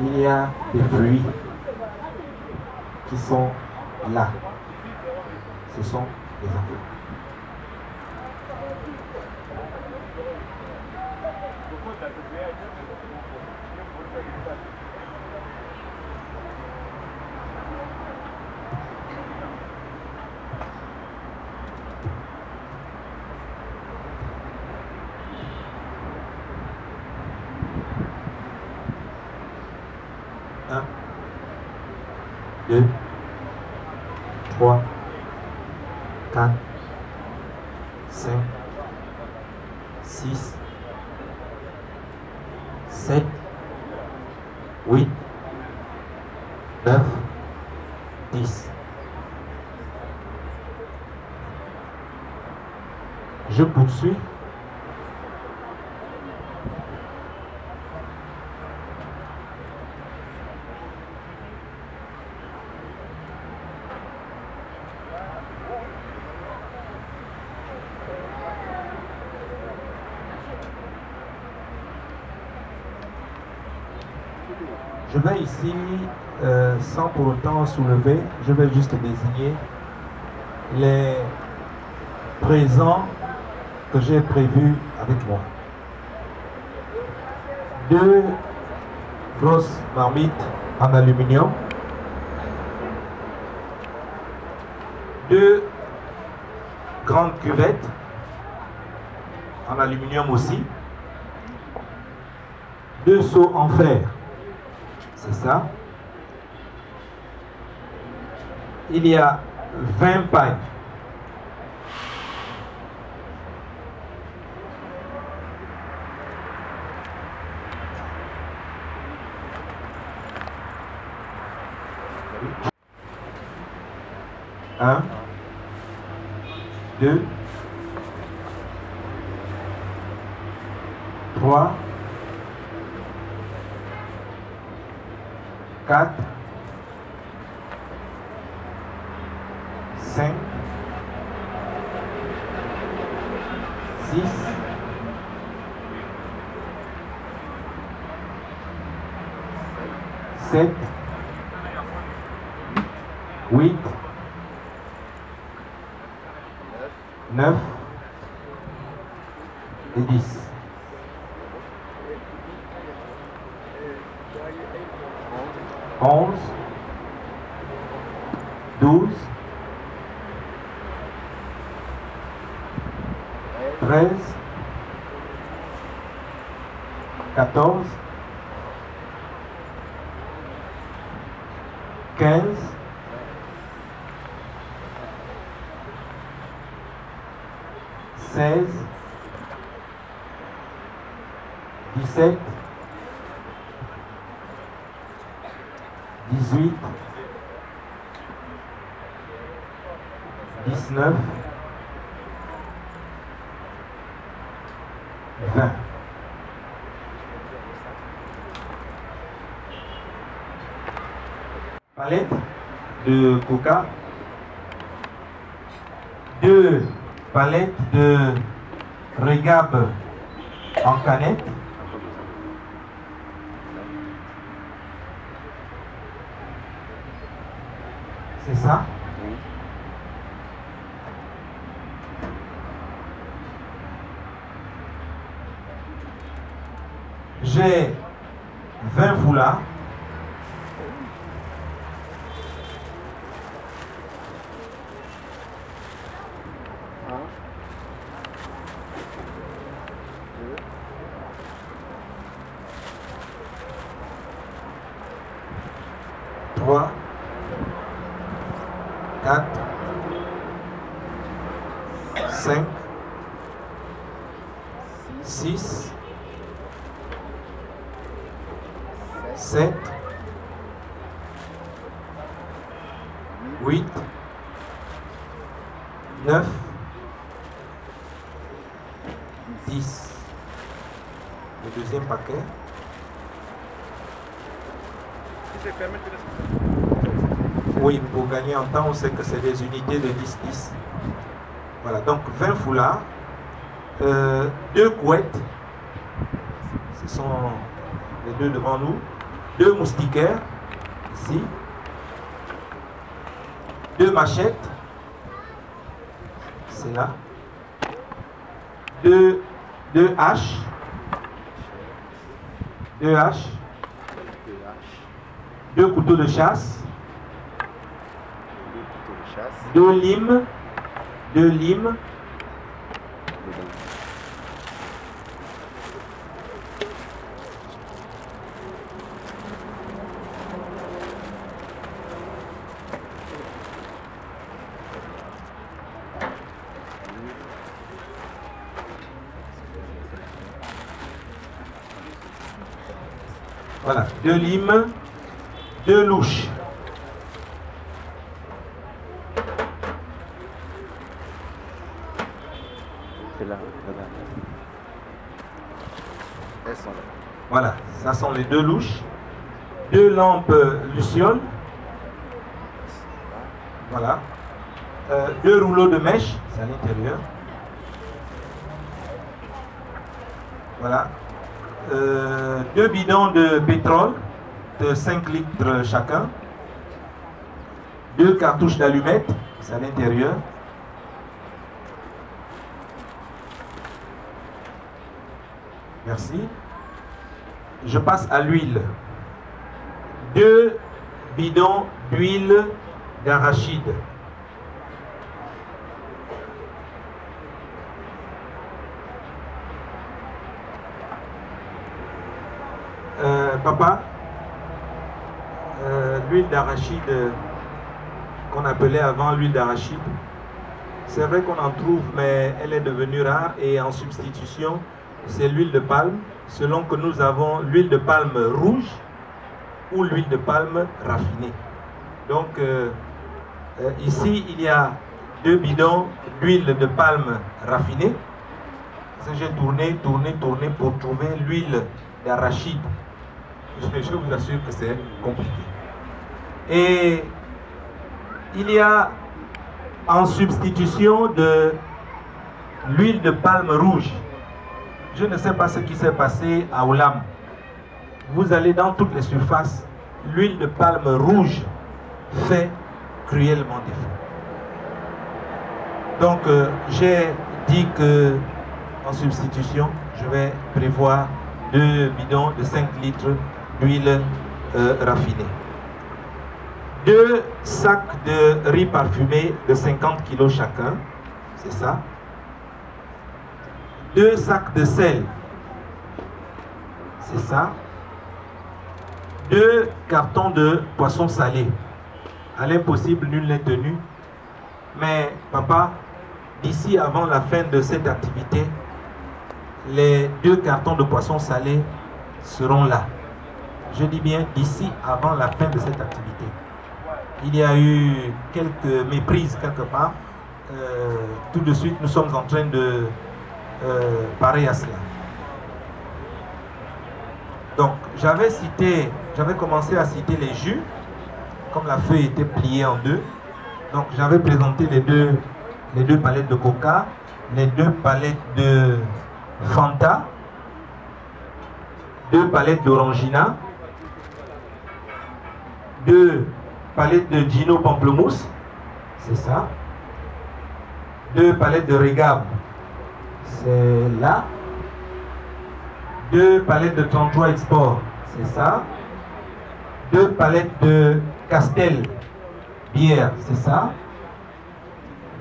il y a des fruits qui sont là. Ce sont les enfants. Un, 2, 3, 4, 5, 6, 7, 8, 9, 10. Je poursuis. Je vais ici, sans pour autant soulever, je vais juste désigner les présents que j'ai prévus avec moi. 2 grosses marmites en aluminium, 2 grandes cuvettes en aluminium aussi, 2 seaux en fer. C'est ça. Il y a 20 pailles. Un, 2, 3, 4, 5, 6, 7, 8, 9 et 10. Onze, 12, 13, 14, 15, 16, 17, 18, 19, 20. Palette de coca. 2 palettes de régab en canette. C'est ça? J'ai 20 foulards. Trois, 4, 5, 6, 7, 8, 9, 10. Le deuxième paquet. Oui, pour gagner en temps, on sait que c'est des unités de 10-10. Voilà, donc 20 foulards, 2 couettes, ce sont les deux devant nous, 2 moustiquaires, ici, 2 machettes, c'est là, 2 haches, 2 haches, 2 couteaux de chasse, 2 limes, 2 limes, voilà, 2 limes, 2 louches. Voilà, ça sont les 2 louches, 2 lampes lucioles, voilà, 2 rouleaux de mèche, c'est à l'intérieur, voilà, 2 bidons de pétrole de 5 litres chacun, 2 cartouches d'allumettes, c'est à l'intérieur, merci. Je passe à l'huile. 2 bidons d'huile d'arachide. Papa, l'huile d'arachide qu'on appelait avant l'huile d'arachide, c'est vrai qu'on en trouve, mais elle est devenue rare et en substitution, c'est l'huile de palme, selon que nous avons l'huile de palme rouge ou l'huile de palme raffinée. Donc, ici, il y a 2 bidons d'huile de palme raffinée. J'ai tourné pour trouver l'huile d'arachide. Je vous assure que c'est compliqué. Et il y a en substitution de l'huile de palme rouge. Je ne sais pas ce qui s'est passé à Oulam. Vous allez dans toutes les surfaces, l'huile de palme rouge fait cruellement défaut. Donc j'ai dit que en substitution, je vais prévoir 2 bidons de 5 litres d'huile raffinée. 2 sacs de riz parfumé de 50 kg chacun, c'est ça. 2 sacs de sel, c'est ça. 2 cartons de poisson salé. À l'impossible, nul n'est tenu. Mais papa, d'ici avant la fin de cette activité, les 2 cartons de poisson salé seront là. Je dis bien d'ici avant la fin de cette activité. Il y a eu quelques méprises quelque part. Tout de suite, nous sommes en train de parer à cela. j'avais commencé à citer les jus, comme la feuille était pliée en deux. Donc j'avais présenté les deux palettes de Coca, les 2 palettes de Fanta, 2 palettes d'Orangina, 2 palettes de Gino Pamplemousse, c'est ça. 2 palettes de Régab, c'est là. 2 palettes de 33 Export, c'est ça. 2 palettes de Castel bière, c'est ça.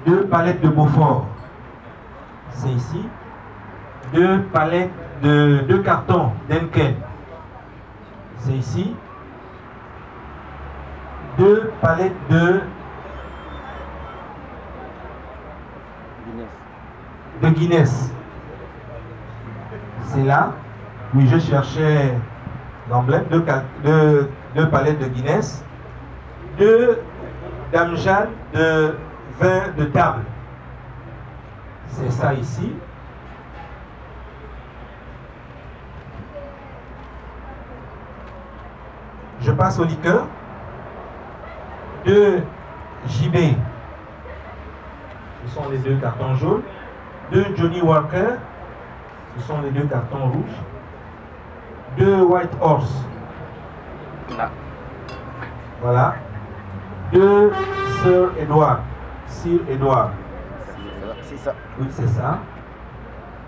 2 palettes de Beaufort, c'est ici. 2 palettes de 2 cartons d'Enken, c'est ici. 2 palettes de Guinness, c'est là. Oui, je cherchais l'emblème. 2 palettes de Guinness. 2 Dame Jeanne de vin de table, c'est ça ici. Je passe au liqueur. 2 JB, ce sont les 2 cartons jaunes. 2 Johnny Walker, ce sont les 2 cartons rouges. 2 White Horse, voilà. 2 Sir Edward, c'est ça. Oui, c'est ça.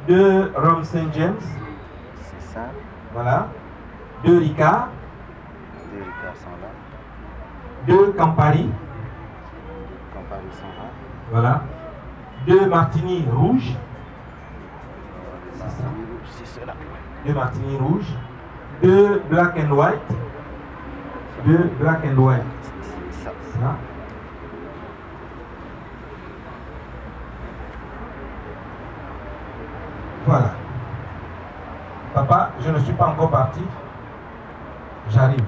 2 Rum St. James, c'est ça. Voilà. 2 Ricard. 2 Ricard sont là. 2 Campari. Campari sont là. Voilà. 2 Martini rouges. Martini rouge, c'est cela. 2 Martini rouges. 2 Black and White. 2 Black and White. C'est ça. Ça. Voilà. Papa, je ne suis pas encore parti. J'arrive.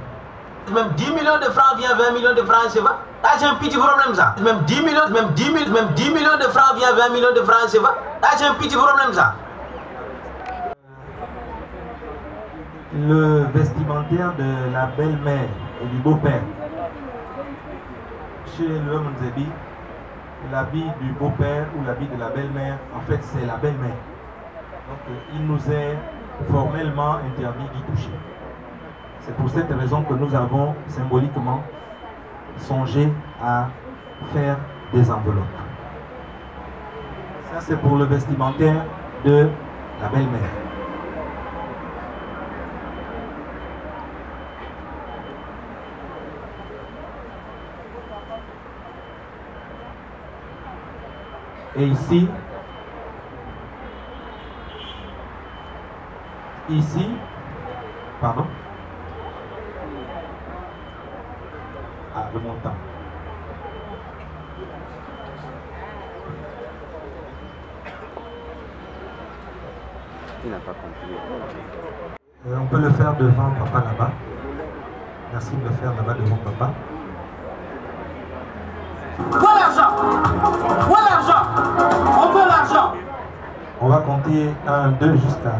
Même 10 millions de francs vient 20 millions de francs CFA. Là, c'est un petit problème ça. Même 10 millions de francs vient 20 millions de francs CFA. Là, c'est un petit problème ça. Le vestimentaire de la belle-mère et du beau-père. Chez l'homme Nzebi, l'habit du beau-père ou l'habit de la belle-mère, en fait, c'est la belle-mère. Donc, il nous est formellement interdit d'y toucher. C'est pour cette raison que nous avons symboliquement songé à faire des enveloppes. Ça, c'est pour le vestimentaire de la belle-mère. Et ici, pardon. Ah, le montant. Il n'a pas compris. On peut le faire devant papa là-bas. Merci de le faire là-bas devant papa. Voilà l'argent! Voilà l'argent! On veut l'argent! On va compter 1, 2 jusqu'à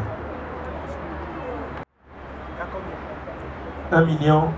1,5 million.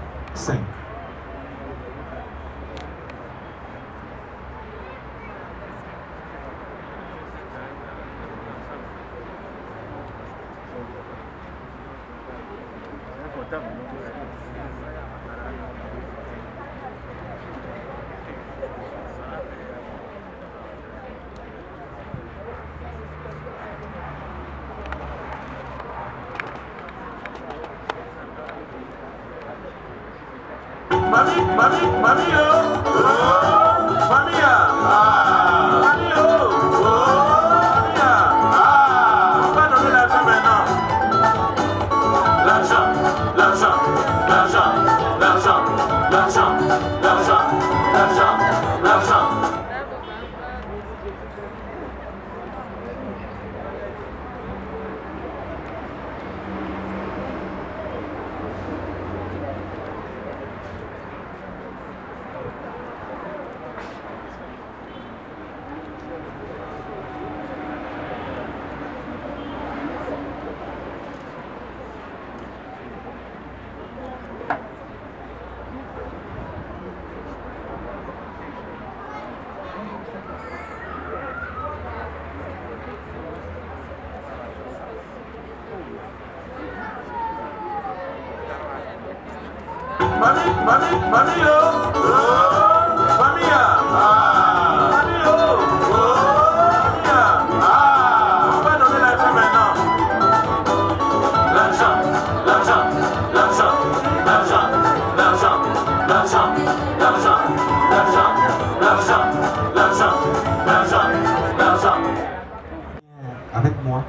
Avec moi,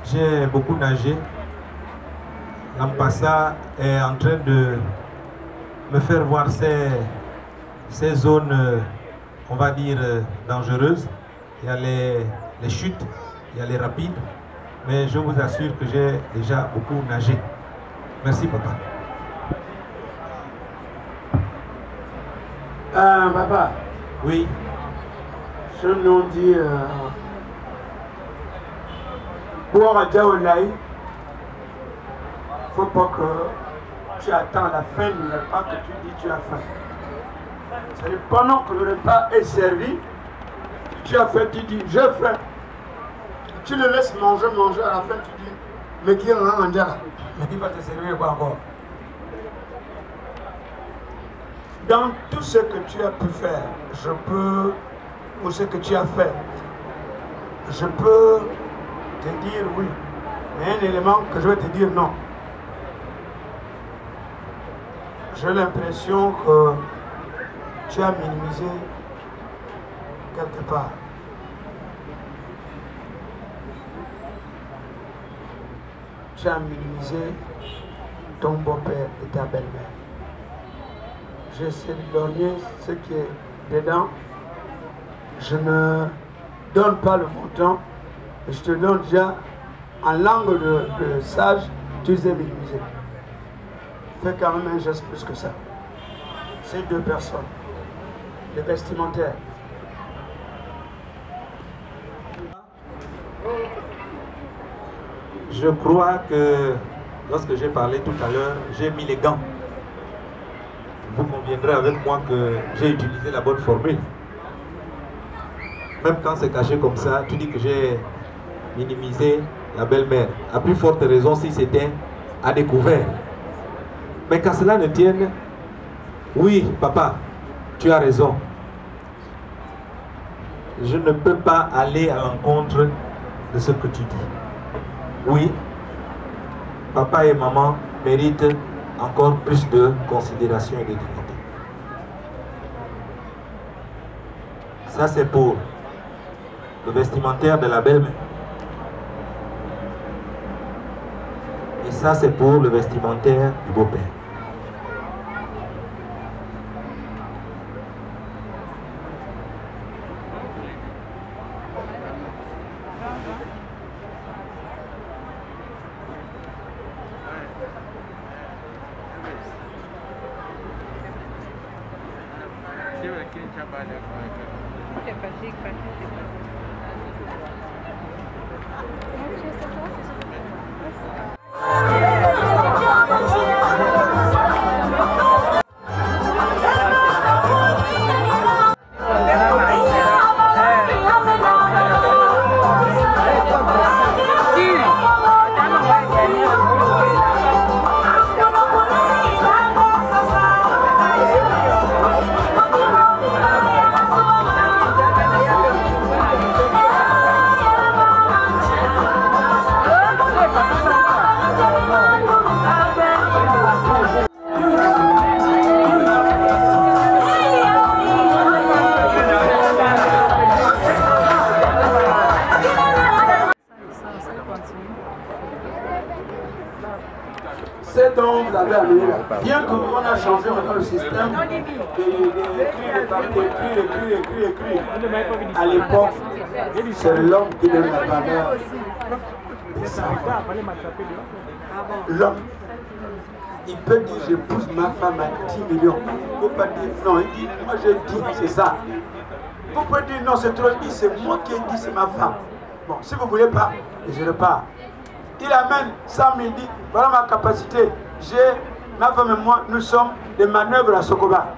j'ai beaucoup nagé. L'ampassa est en train de me faire voir ces zones, on va dire, dangereuses. Il y a les chutes, il y a les rapides, mais je vous assure que j'ai déjà beaucoup nagé. Merci, papa. Papa. Oui. Je nous dis pour Adjaoulaï, il ne faut pas que tu attends la fin du repas que tu dis tu as faim. C'est pendant que le repas est servi, tu as faim, tu dis j'ai faim. Tu le laisses manger, à la fin tu dis mais qui en a un là? Mais qui va te servir quoi encore? Dans tout ce que tu as pu faire, je peux, ou ce que tu as fait, je peux te dire oui, mais un élément que je vais te dire non. J'ai l'impression que tu as minimisé quelque part. Tu as minimisé ton beau-père et ta belle-mère. J'essaie de donner ce qui est dedans. Je ne donne pas le montant, mais je te donne déjà en langue de sage, tu les as minimisés. Fais quand même un geste plus que ça. Ces deux personnes, les vestimentaires. Je crois que lorsque j'ai parlé tout à l'heure, j'ai mis les gants. Vous conviendrez avec moi que j'ai utilisé la bonne formule. Même quand c'est caché comme ça, tu dis que j'ai minimisé la belle-mère. À plus forte raison si c'était à découvert. Mais qu'à cela ne tienne, oui, papa, tu as raison. Je ne peux pas aller à l'encontre de ce que tu dis. Oui, papa et maman méritent encore plus de considération et de dignité. Ça, c'est pour le vestimentaire de la belle-mère. Et ça, c'est pour le vestimentaire du beau-père. C'est donc vous avez amené là. Bien qu'on a changé maintenant le système, écrit. À l'époque, c'est l'homme qui donne la valeur. L'homme, il peut dire j'épouse ma femme à 10 millions. Il ne peut pas dire non, il dit moi j'ai dit c'est ça. Vous pouvez dire non c'est trop, il dit c'est moi qui ai dit c'est ma femme. Bon, si vous ne voulez pas, je repars. Il amène 100 000, dit voilà ma capacité. Ma femme et moi, nous sommes des manœuvres à Sokoba.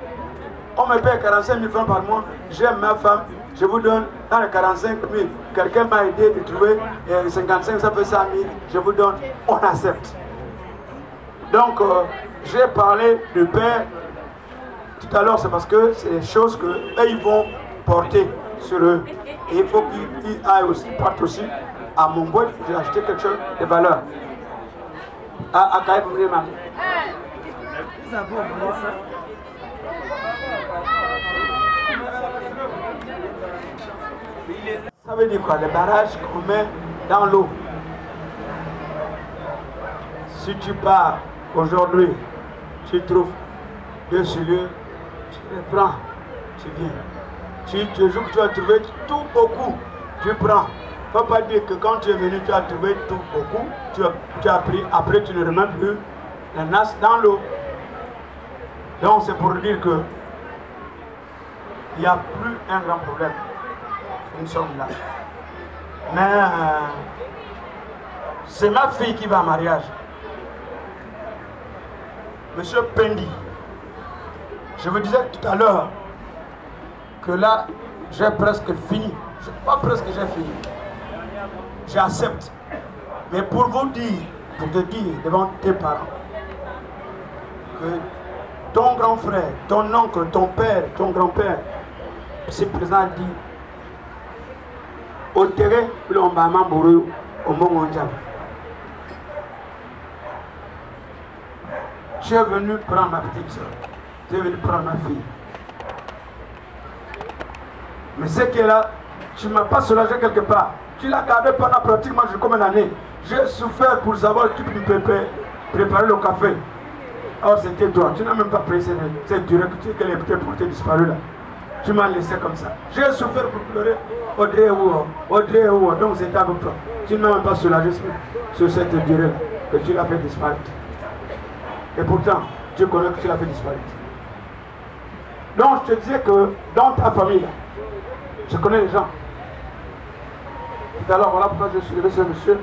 On me paie 45 000 francs par mois. J'aime ma femme, je vous donne dans les 45 000. Quelqu'un m'a aidé de trouver 55, ça fait 100 000. Je vous donne, on accepte. Donc, j'ai parlé du père tout à l'heure, c'est parce que c'est des choses que eux, ils vont porter sur eux. Et il faut qu'ils aillent aussi, partent aussi à mon boîte, j'ai acheté quelque chose de valeur. À Kaï, vous voulez m'amener. Vous avez oublié ça? Ça veut dire quoi? Les barrages qu'on met dans l'eau. Si tu pars aujourd'hui, tu trouves 2 cellules, tu les prends, tu viens. Tu joues que tu as trouvé tout beaucoup, tu prends. Il ne faut pas dire que quand tu es venu, tu as trouvé tout beaucoup, tu as pris, après tu ne remets plus les nasses dans l'eau. Donc c'est pour dire que il n'y a plus un grand problème. Nous sommes là. Mais c'est ma fille qui va en mariage. Monsieur Pendi, je vous disais tout à l'heure que là, j'ai presque fini. Pas presque, j'ai fini. J'accepte. Mais pour vous dire, pour te dire devant tes parents, que ton grand frère, ton oncle, ton père, ton grand-père, c'est présent dit, au terrain, l'on va m'embrouiller au monde mondial. Tu es venu prendre ma petite soeur. Tu es venu prendre ma fille. Mais ce qui est là, tu ne m'as pas soulagé quelque part. Tu l'as gardé pendant pratiquement comme une année. J'ai souffert pour savoir que tu peux préparer le café. Or c'était toi. Tu n'as même pas pris cette durée que les petits portés disparu là. Tu m'as laissé comme ça. J'ai souffert pour pleurer. Audrey ou donc c'était avec toi. Tu ne m'as même pas soulagé sur cette durée là que tu l'as fait disparaître. Et pourtant, tu connais que tu l'as fait disparaître. Donc je te disais que dans ta famille, là, je connais les gens. Tout à l'heure, voilà pourquoi je suis levé ce monsieur.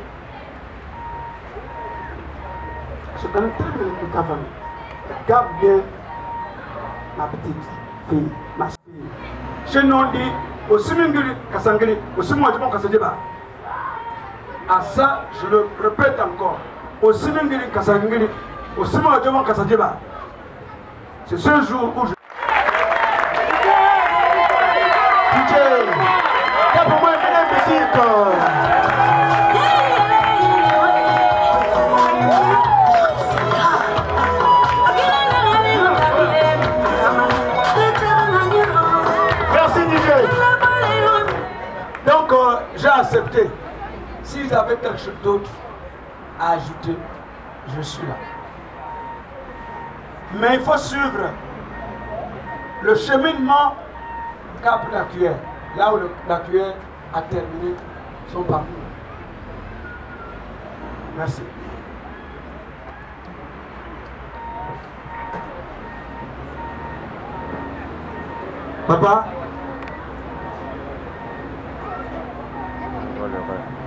Je connais très bien ta famille. Regarde bien ma petite fille, ma fille. Chez nous, on dit, au Simingiri, Kassangiri, au Simouadjibon Kassadjiba. À ça, je le répète encore. Au Simingiri, Kassangiri, au Simouadjibon Kassadjiba. C'est ce jour où je. DJ, t'as pour moi une musique. Donc j'ai accepté. Si j'avais quelque chose d'autre à ajouter, je suis là. Mais il faut suivre le cheminement cap la cuillère, là où la cuillère a terminé son parcours. Merci. Papa,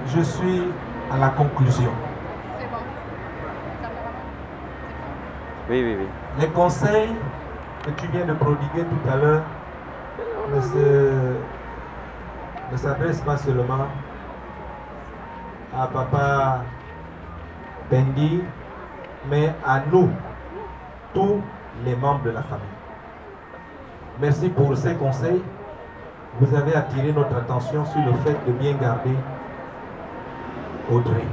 je suis à la conclusion. Oui. Les conseils que tu viens de prodiguer tout à l'heure ne s'adressent pas seulement à Papa Pendi, mais à nous, tous les membres de la famille. Merci pour ces conseils. Vous avez attiré notre attention sur le fait de bien garder Audrey.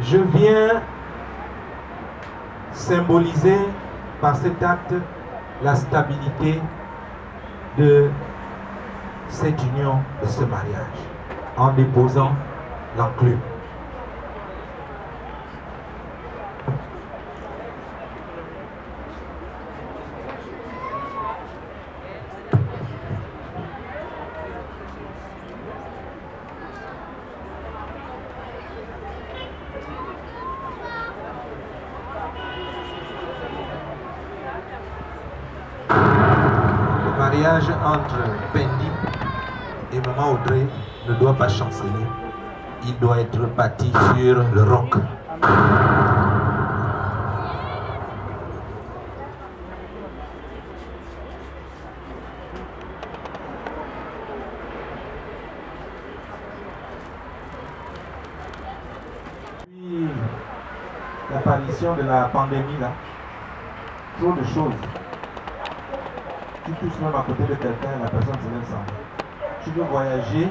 Je viens symboliser par cet acte la stabilité de cette union, de ce mariage, en déposant l'enclume. Le mariage entre Pendi et Maman Audrey ne doit pas chanceler. Il doit être bâti sur le roc. l'apparition de la pandémie, là, trop de choses. Tu touches même à côté de quelqu'un, la personne se laisse sans. Tu veux voyager,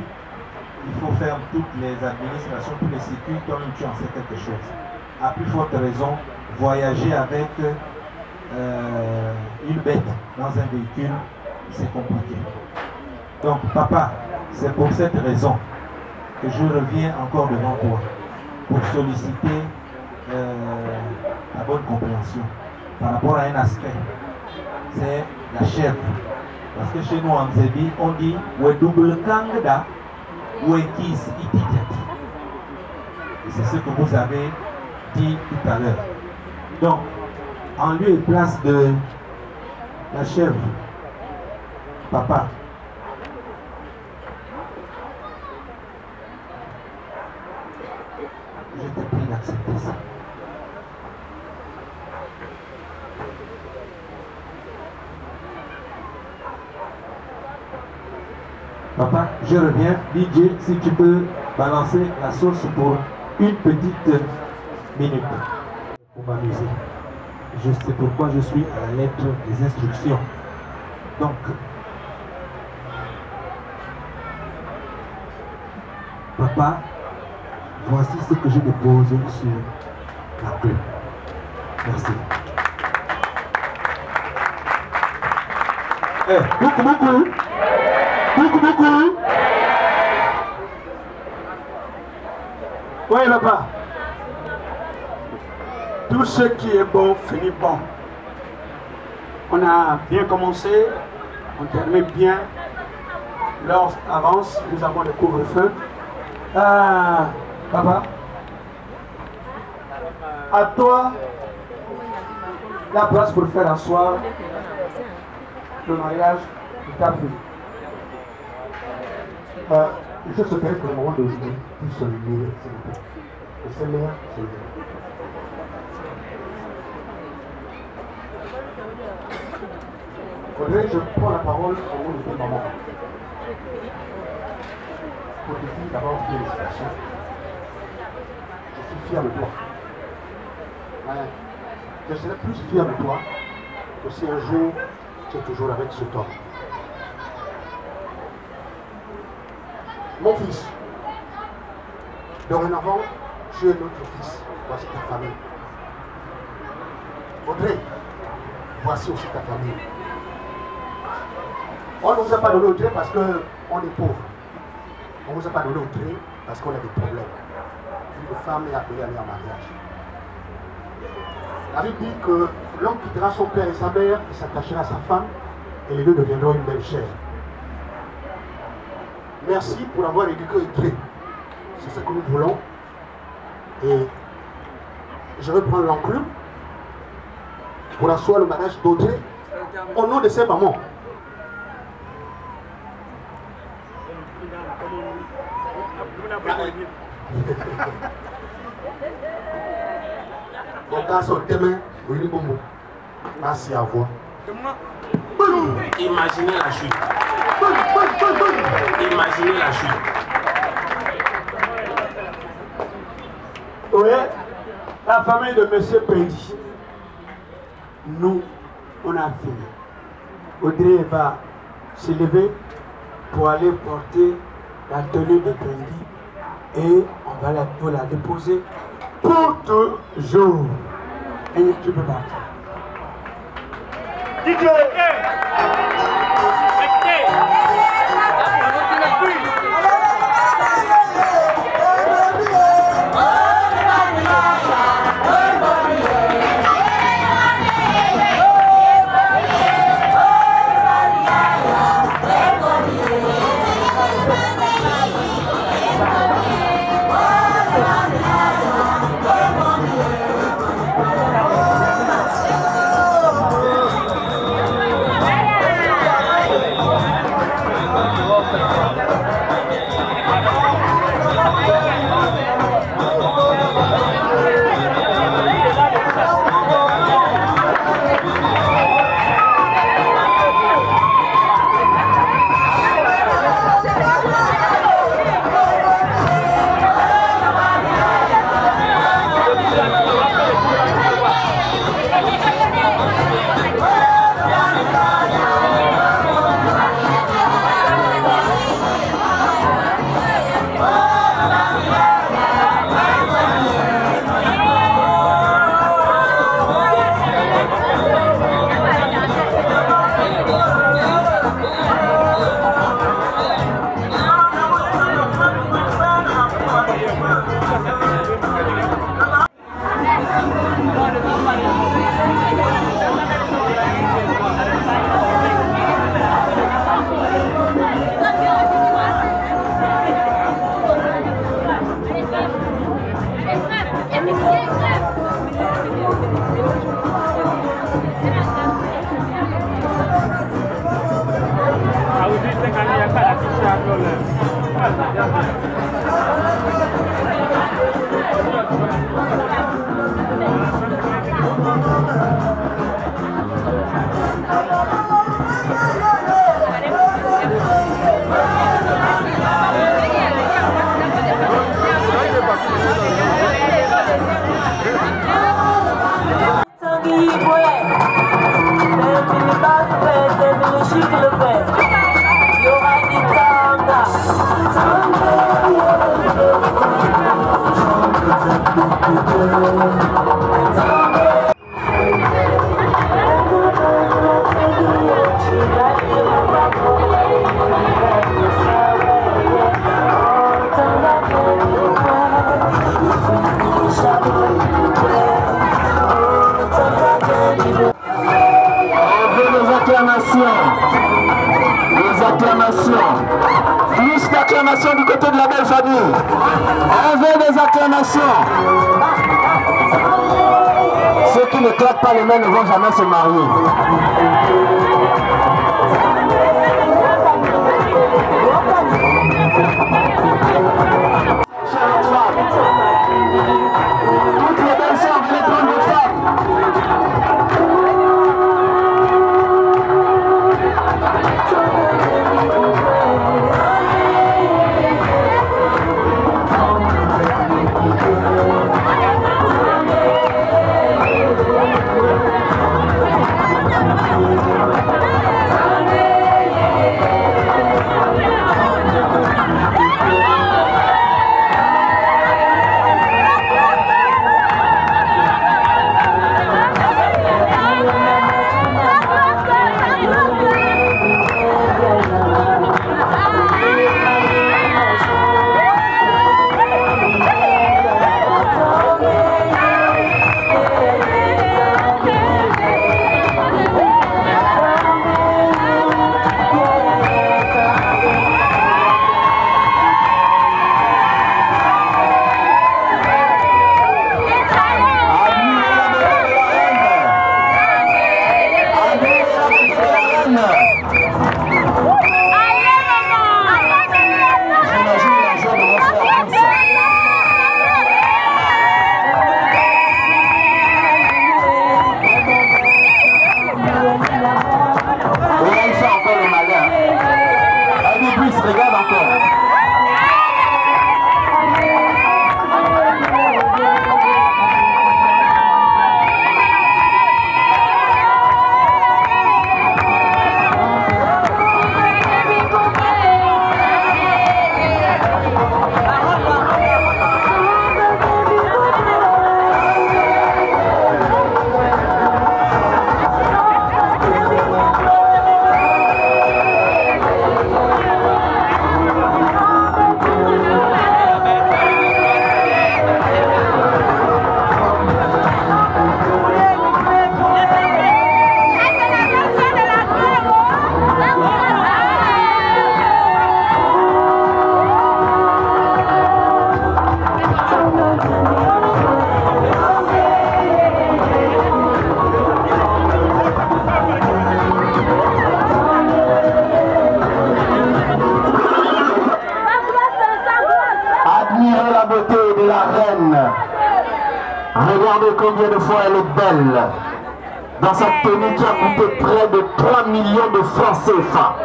il faut faire toutes les administrations, tous les circuits, toi-même tu en sais quelque chose. À plus forte raison, voyager avec une bête dans un véhicule, c'est compliqué. Donc papa, c'est pour cette raison que je reviens encore devant toi pour solliciter la bonne compréhension par rapport à un aspect, c'est la chèvre. Parce que chez nous en Zébi, on dit double kangda ou kis ititati. Et c'est ce que vous avez dit tout à l'heure. Donc, en lieu et place de la chèvre, papa, je te prie d'accepter ça. Papa, je reviens. DJ, si tu peux balancer la sauce pour une petite minute. Pour m'amuser. Je sais pourquoi je suis à la lettre des instructions. Donc, papa, voici ce que je dépose sur la clé. Merci. Beaucoup. Oui, papa. Tout ce qui est bon finit bon. On a bien commencé, on termine bien. L'heure avance, nous avons le couvre-feu. Papa, à toi la place pour faire asseoir le mariage de ta fille. Je souhaiterais que le moment d'aujourd'hui puisse se lever, s'il vous plaît. Le Seigneur se lève. Faudrait que je prends la parole au nom de tes mamans. Pour te dire d'abord félicitations. Je suis fier de toi. Ouais. Je serai plus fier de toi que si un jour tu es toujours avec cet homme. Mon fils, dorénavant, tu es notre fils. Voici ta famille. Audrey, voici aussi ta famille. On ne nous a pas donné Audrey parce qu'on est pauvre. On ne nous a pas donné Audrey parce qu'on a des problèmes. Une femme est appelée à aller en mariage. La Bible dit que l'homme quittera son père et sa mère et s'attachera à sa femme et les deux deviendront une même chair. Merci pour avoir éduqué Audrey. C'est ce que nous voulons. Et je vais prendre l'enclume pour asseoir le mariage d'Audrey au nom de ses mamans. Donc, dans son thème, oui, bon, merci à vous. Imaginez la chute. Imaginez la chute. Oui, la famille de M. Pédi. Nous, on a fini. Audrey va se lever pour aller porter la tenue de Pédi et on va la déposer pour toujours. Et tu peux partir. DJ! Les acclamations. Plus d'acclamations du côté de la belle famille. On veut des acclamations. Ceux qui ne claquent pas les mains ne vont jamais se marier. Toutes les belles sœurs, venez prendre votre femme. Regarde encore. Regardez combien de fois elle est belle dans cette tenue qui a coûté près de 3 millions de francs CFA.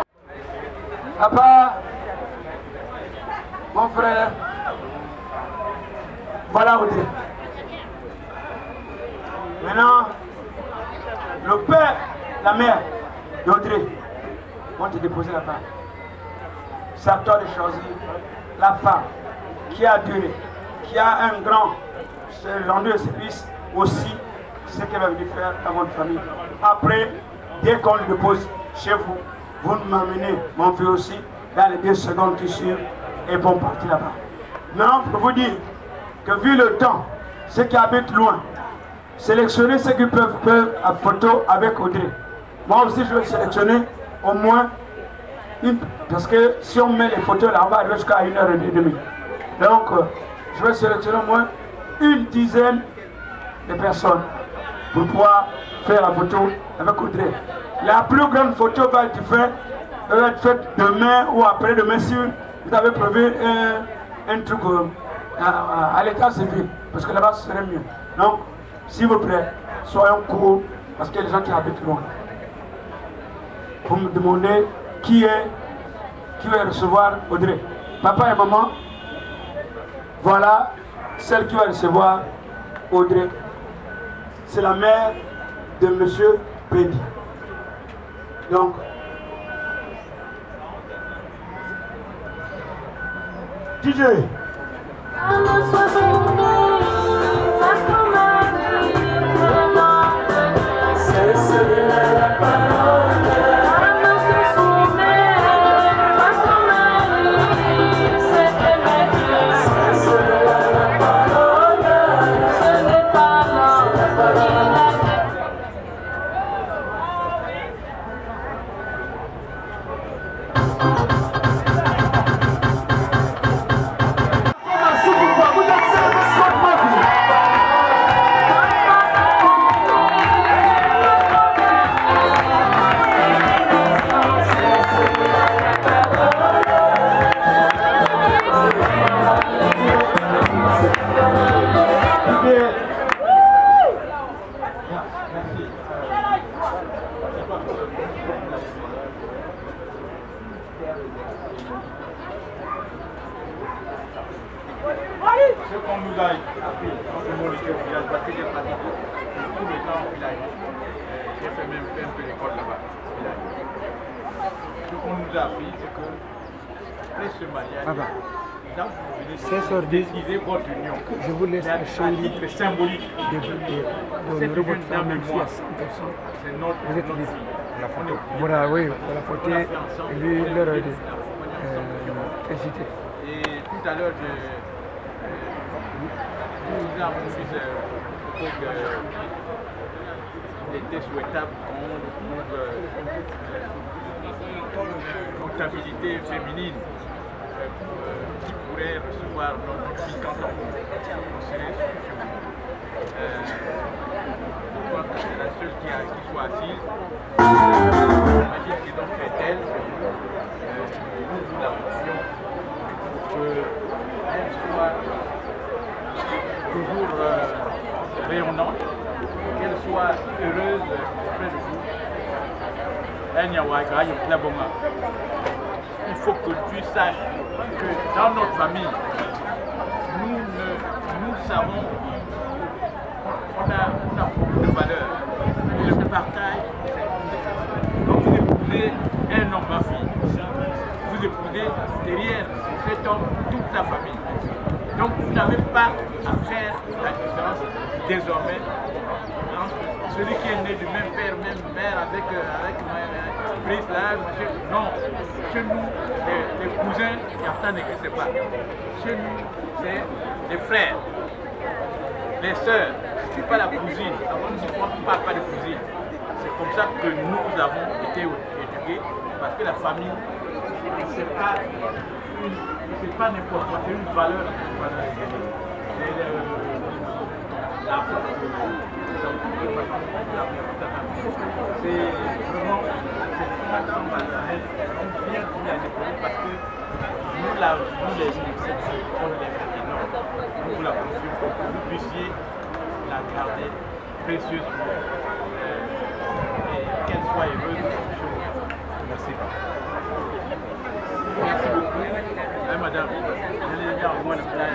Papa, mon frère, voilà Audrey. Maintenant, le père, la mère d'Audrey vont te déposer la femme. C'est à toi de choisir la femme qui a duré, qui a un grand rendu de service aussi, ce qu'elle va venir faire à votre famille. Après, dès qu'on le dépose chez vous, vous m'amenez mon fils aussi dans les 2 secondes qui suivent et vont partir là-bas. Maintenant, pour vous dire que vu le temps, ceux qui habitent loin, sélectionner ceux qui peuvent faire la photo avec Audrey. Moi aussi, je vais sélectionner au moins une, parce que si on met les photos là, on va arriver jusqu'à 1h30. Donc, je vais sélectionner au moins une dizaine de personnes pour pouvoir faire la photo avec Audrey. La plus grande photo va être faite demain ou après-demain sur vous avez prévu un truc à l'état civil, parce que là-bas ce serait mieux. Donc, s'il vous plaît, soyons courts, parce qu'il y a des gens qui habitent loin. Pour me demander qui va recevoir Audrey. Papa et maman, voilà celle qui va recevoir Audrey. C'est la mère de Monsieur Pédi. Donc, DJ. Ce qu'on nous a appris quand on était au village, parce que j'ai pratiqué tout le temps au village. J'ai fait même un peu d'école là-bas au village. Ce qu'on nous a appris, c'est que après ce mariage, donc vous venez décider votre union. Je vous laisse le titre symbolique de votre femme ici à 100%. C'est notre fille. Voilà, oui, la photo et lui leur féliciter. Et tout à l'heure, nous avons dit qu'il était souhaitable qu'on notabilité féminine qui pourrait recevoir notre fille quand on serait chez vous. Je crois que c'est la seule qui soit assise. J'imagine que donc c'est elle, nous la fonction qu'elle soit toujours rayonnante, qu'elle soit heureuse auprès de vous. Il faut que tu saches que dans notre famille, nous savons, on a beaucoup de valeurs. Le partage, quand vous épousez un homme, ma fille, vous épousez derrière cet homme toute sa famille. Donc vous n'avez pas à faire la différence désormais entre celui qui est né du même père, même mère, avec Brice, là, non. Chez nous, les cousins, certains ne connaissent pas. Chez nous, c'est les frères, les sœurs. Ce n'est pas la cousine. On ne parle pas de cousine. C'est comme ça que nous avons été éduqués, parce que la famille, ce n'est pas n'importe quoi, c'est une valeur. C'est vraiment bien parce que nous les exceptions, on les fait énormes. Nous vous la confions pour que vous puissiez la garder précieusement et qu'elle soit heureuse chez vous. Merci. Merci beaucoup. Hein, madame, je l'ai bien au moins le plat.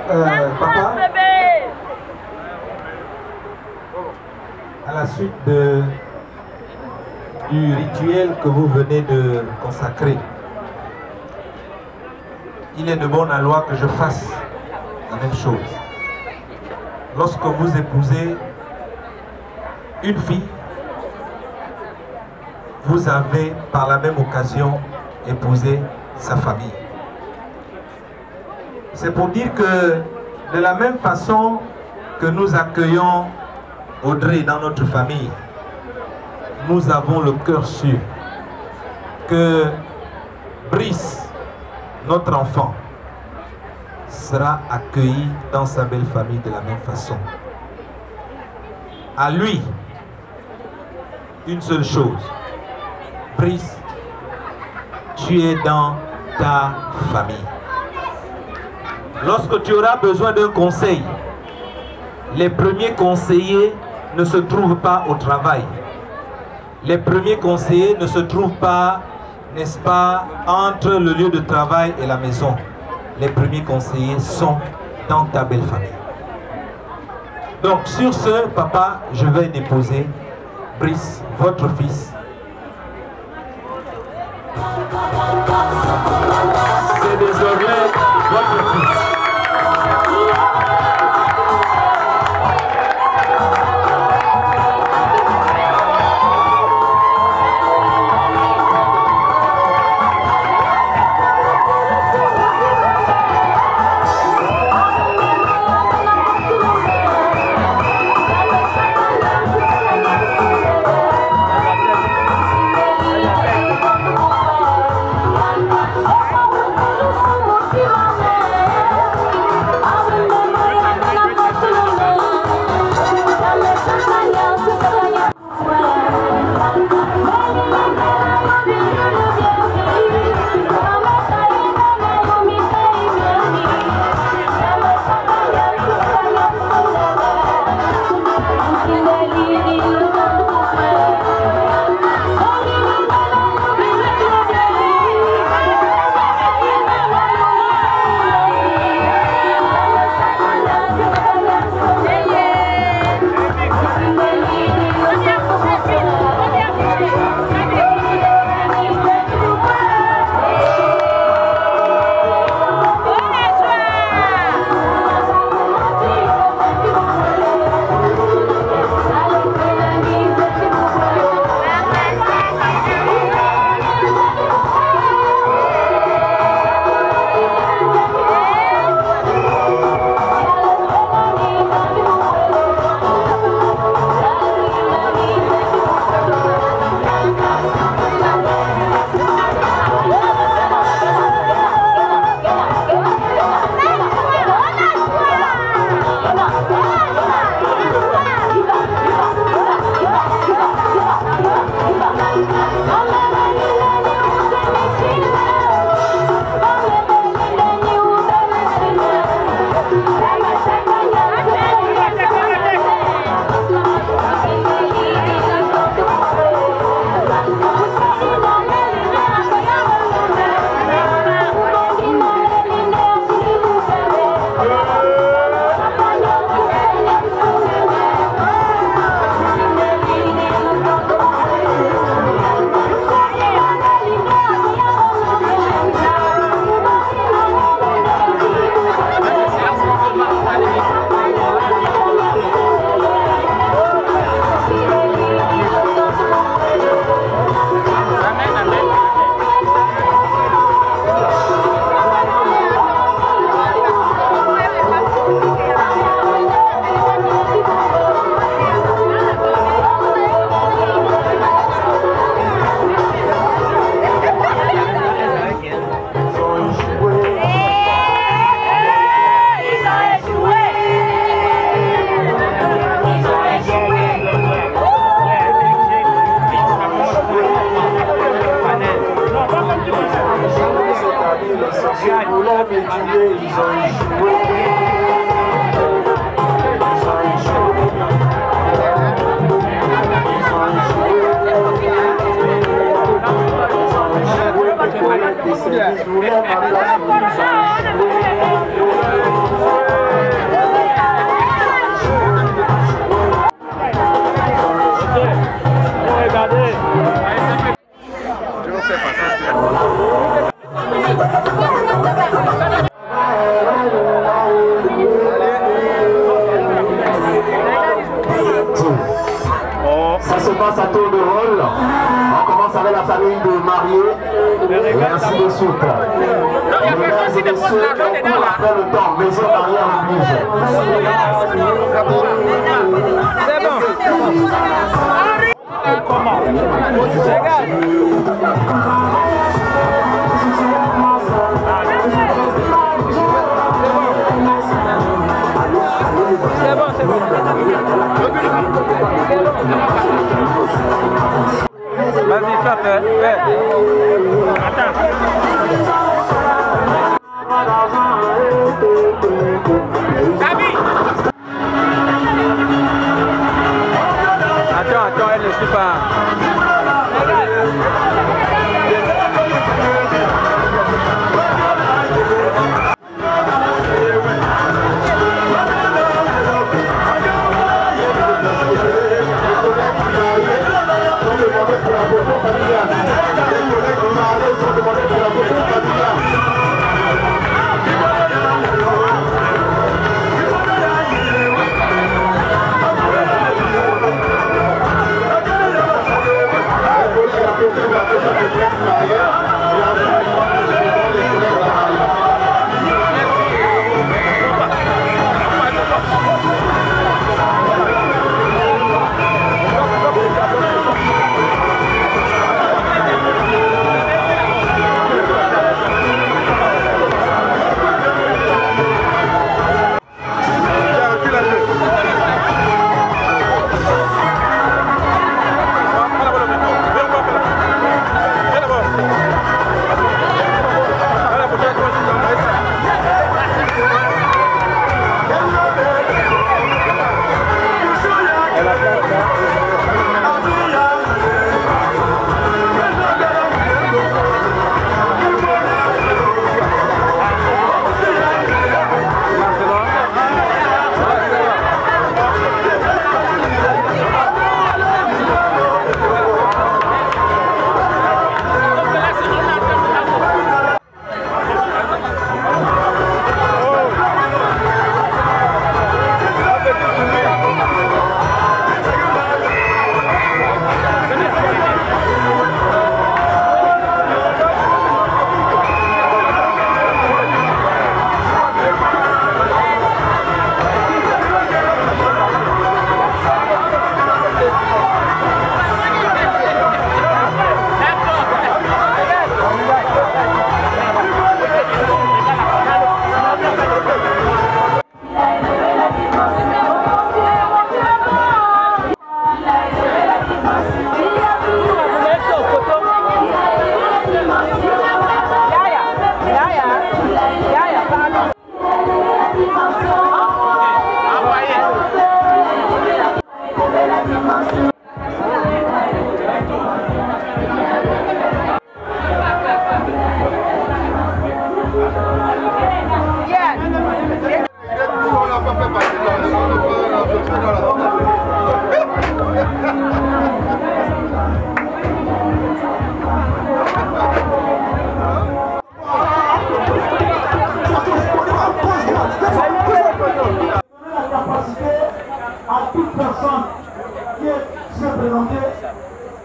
Papa, à la suite du rituel que vous venez de consacrer, il est de bonne loi que je fasse la même chose. Lorsque vous épousez une fille, vous avez par la même occasion épousé sa famille. C'est pour dire que de la même façon que nous accueillons Audrey dans notre famille, nous avons le cœur sûr que Brice, notre enfant, sera accueilli dans sa belle famille de la même façon. À lui, une seule chose. Brice, tu es dans ta famille. Lorsque tu auras besoin d'un conseil, les premiers conseillers ne se trouvent pas au travail. Les premiers conseillers ne se trouvent pas, n'est-ce pas, entre le lieu de travail et la maison. Les premiers conseillers sont dans ta belle famille. Donc sur ce, papa, je vais déposer Brice, votre fils. C'est désormais votre fils. mariés, et ainsi de suite. Mesdames et messieurs, on après le temps, maison mariée oblige. C'est bon. Comment? C'est bon, c'est bon. Vas-y, ça fait. Attends. Attends, elle ne suit pas.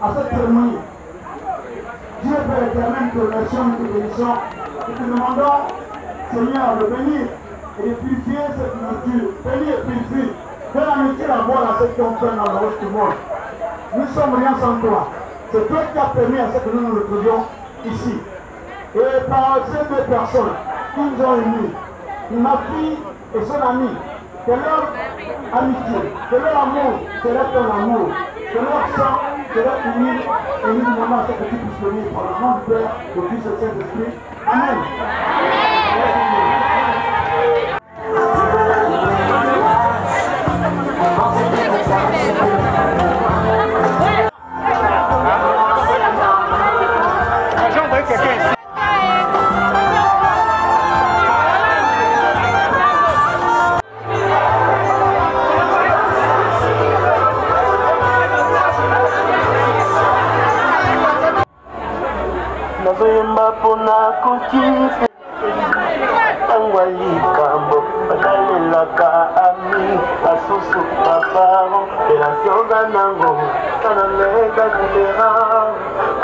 À cette cérémonie, Dieu Père éternel, que nous et bénissons, et que nous demandons, Seigneur, de bénir et de purifier cette nourriture. Bénir et purifier. Que la nourriture à boire à ceux qui ont fait dans le reste du monde. Nous sommes rien sans toi. C'est toi qui as permis à ce que nous nous retrouvions ici. Et par ces deux personnes qui nous ont unis, ma fille et son ami, que leur amitié, que leur amour serait ton amour, que leur sang serait uni, et nous demandons à ce que tu puisses venir par le nom du Père, du Fils et du Saint-Esprit. Amen. Nazoyemba pona kokite tangwa likambo bakalelaka ami basusu baparo elasioza nango tanameka difera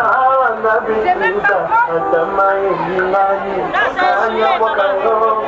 awa na biza atama elingani kanya wakayo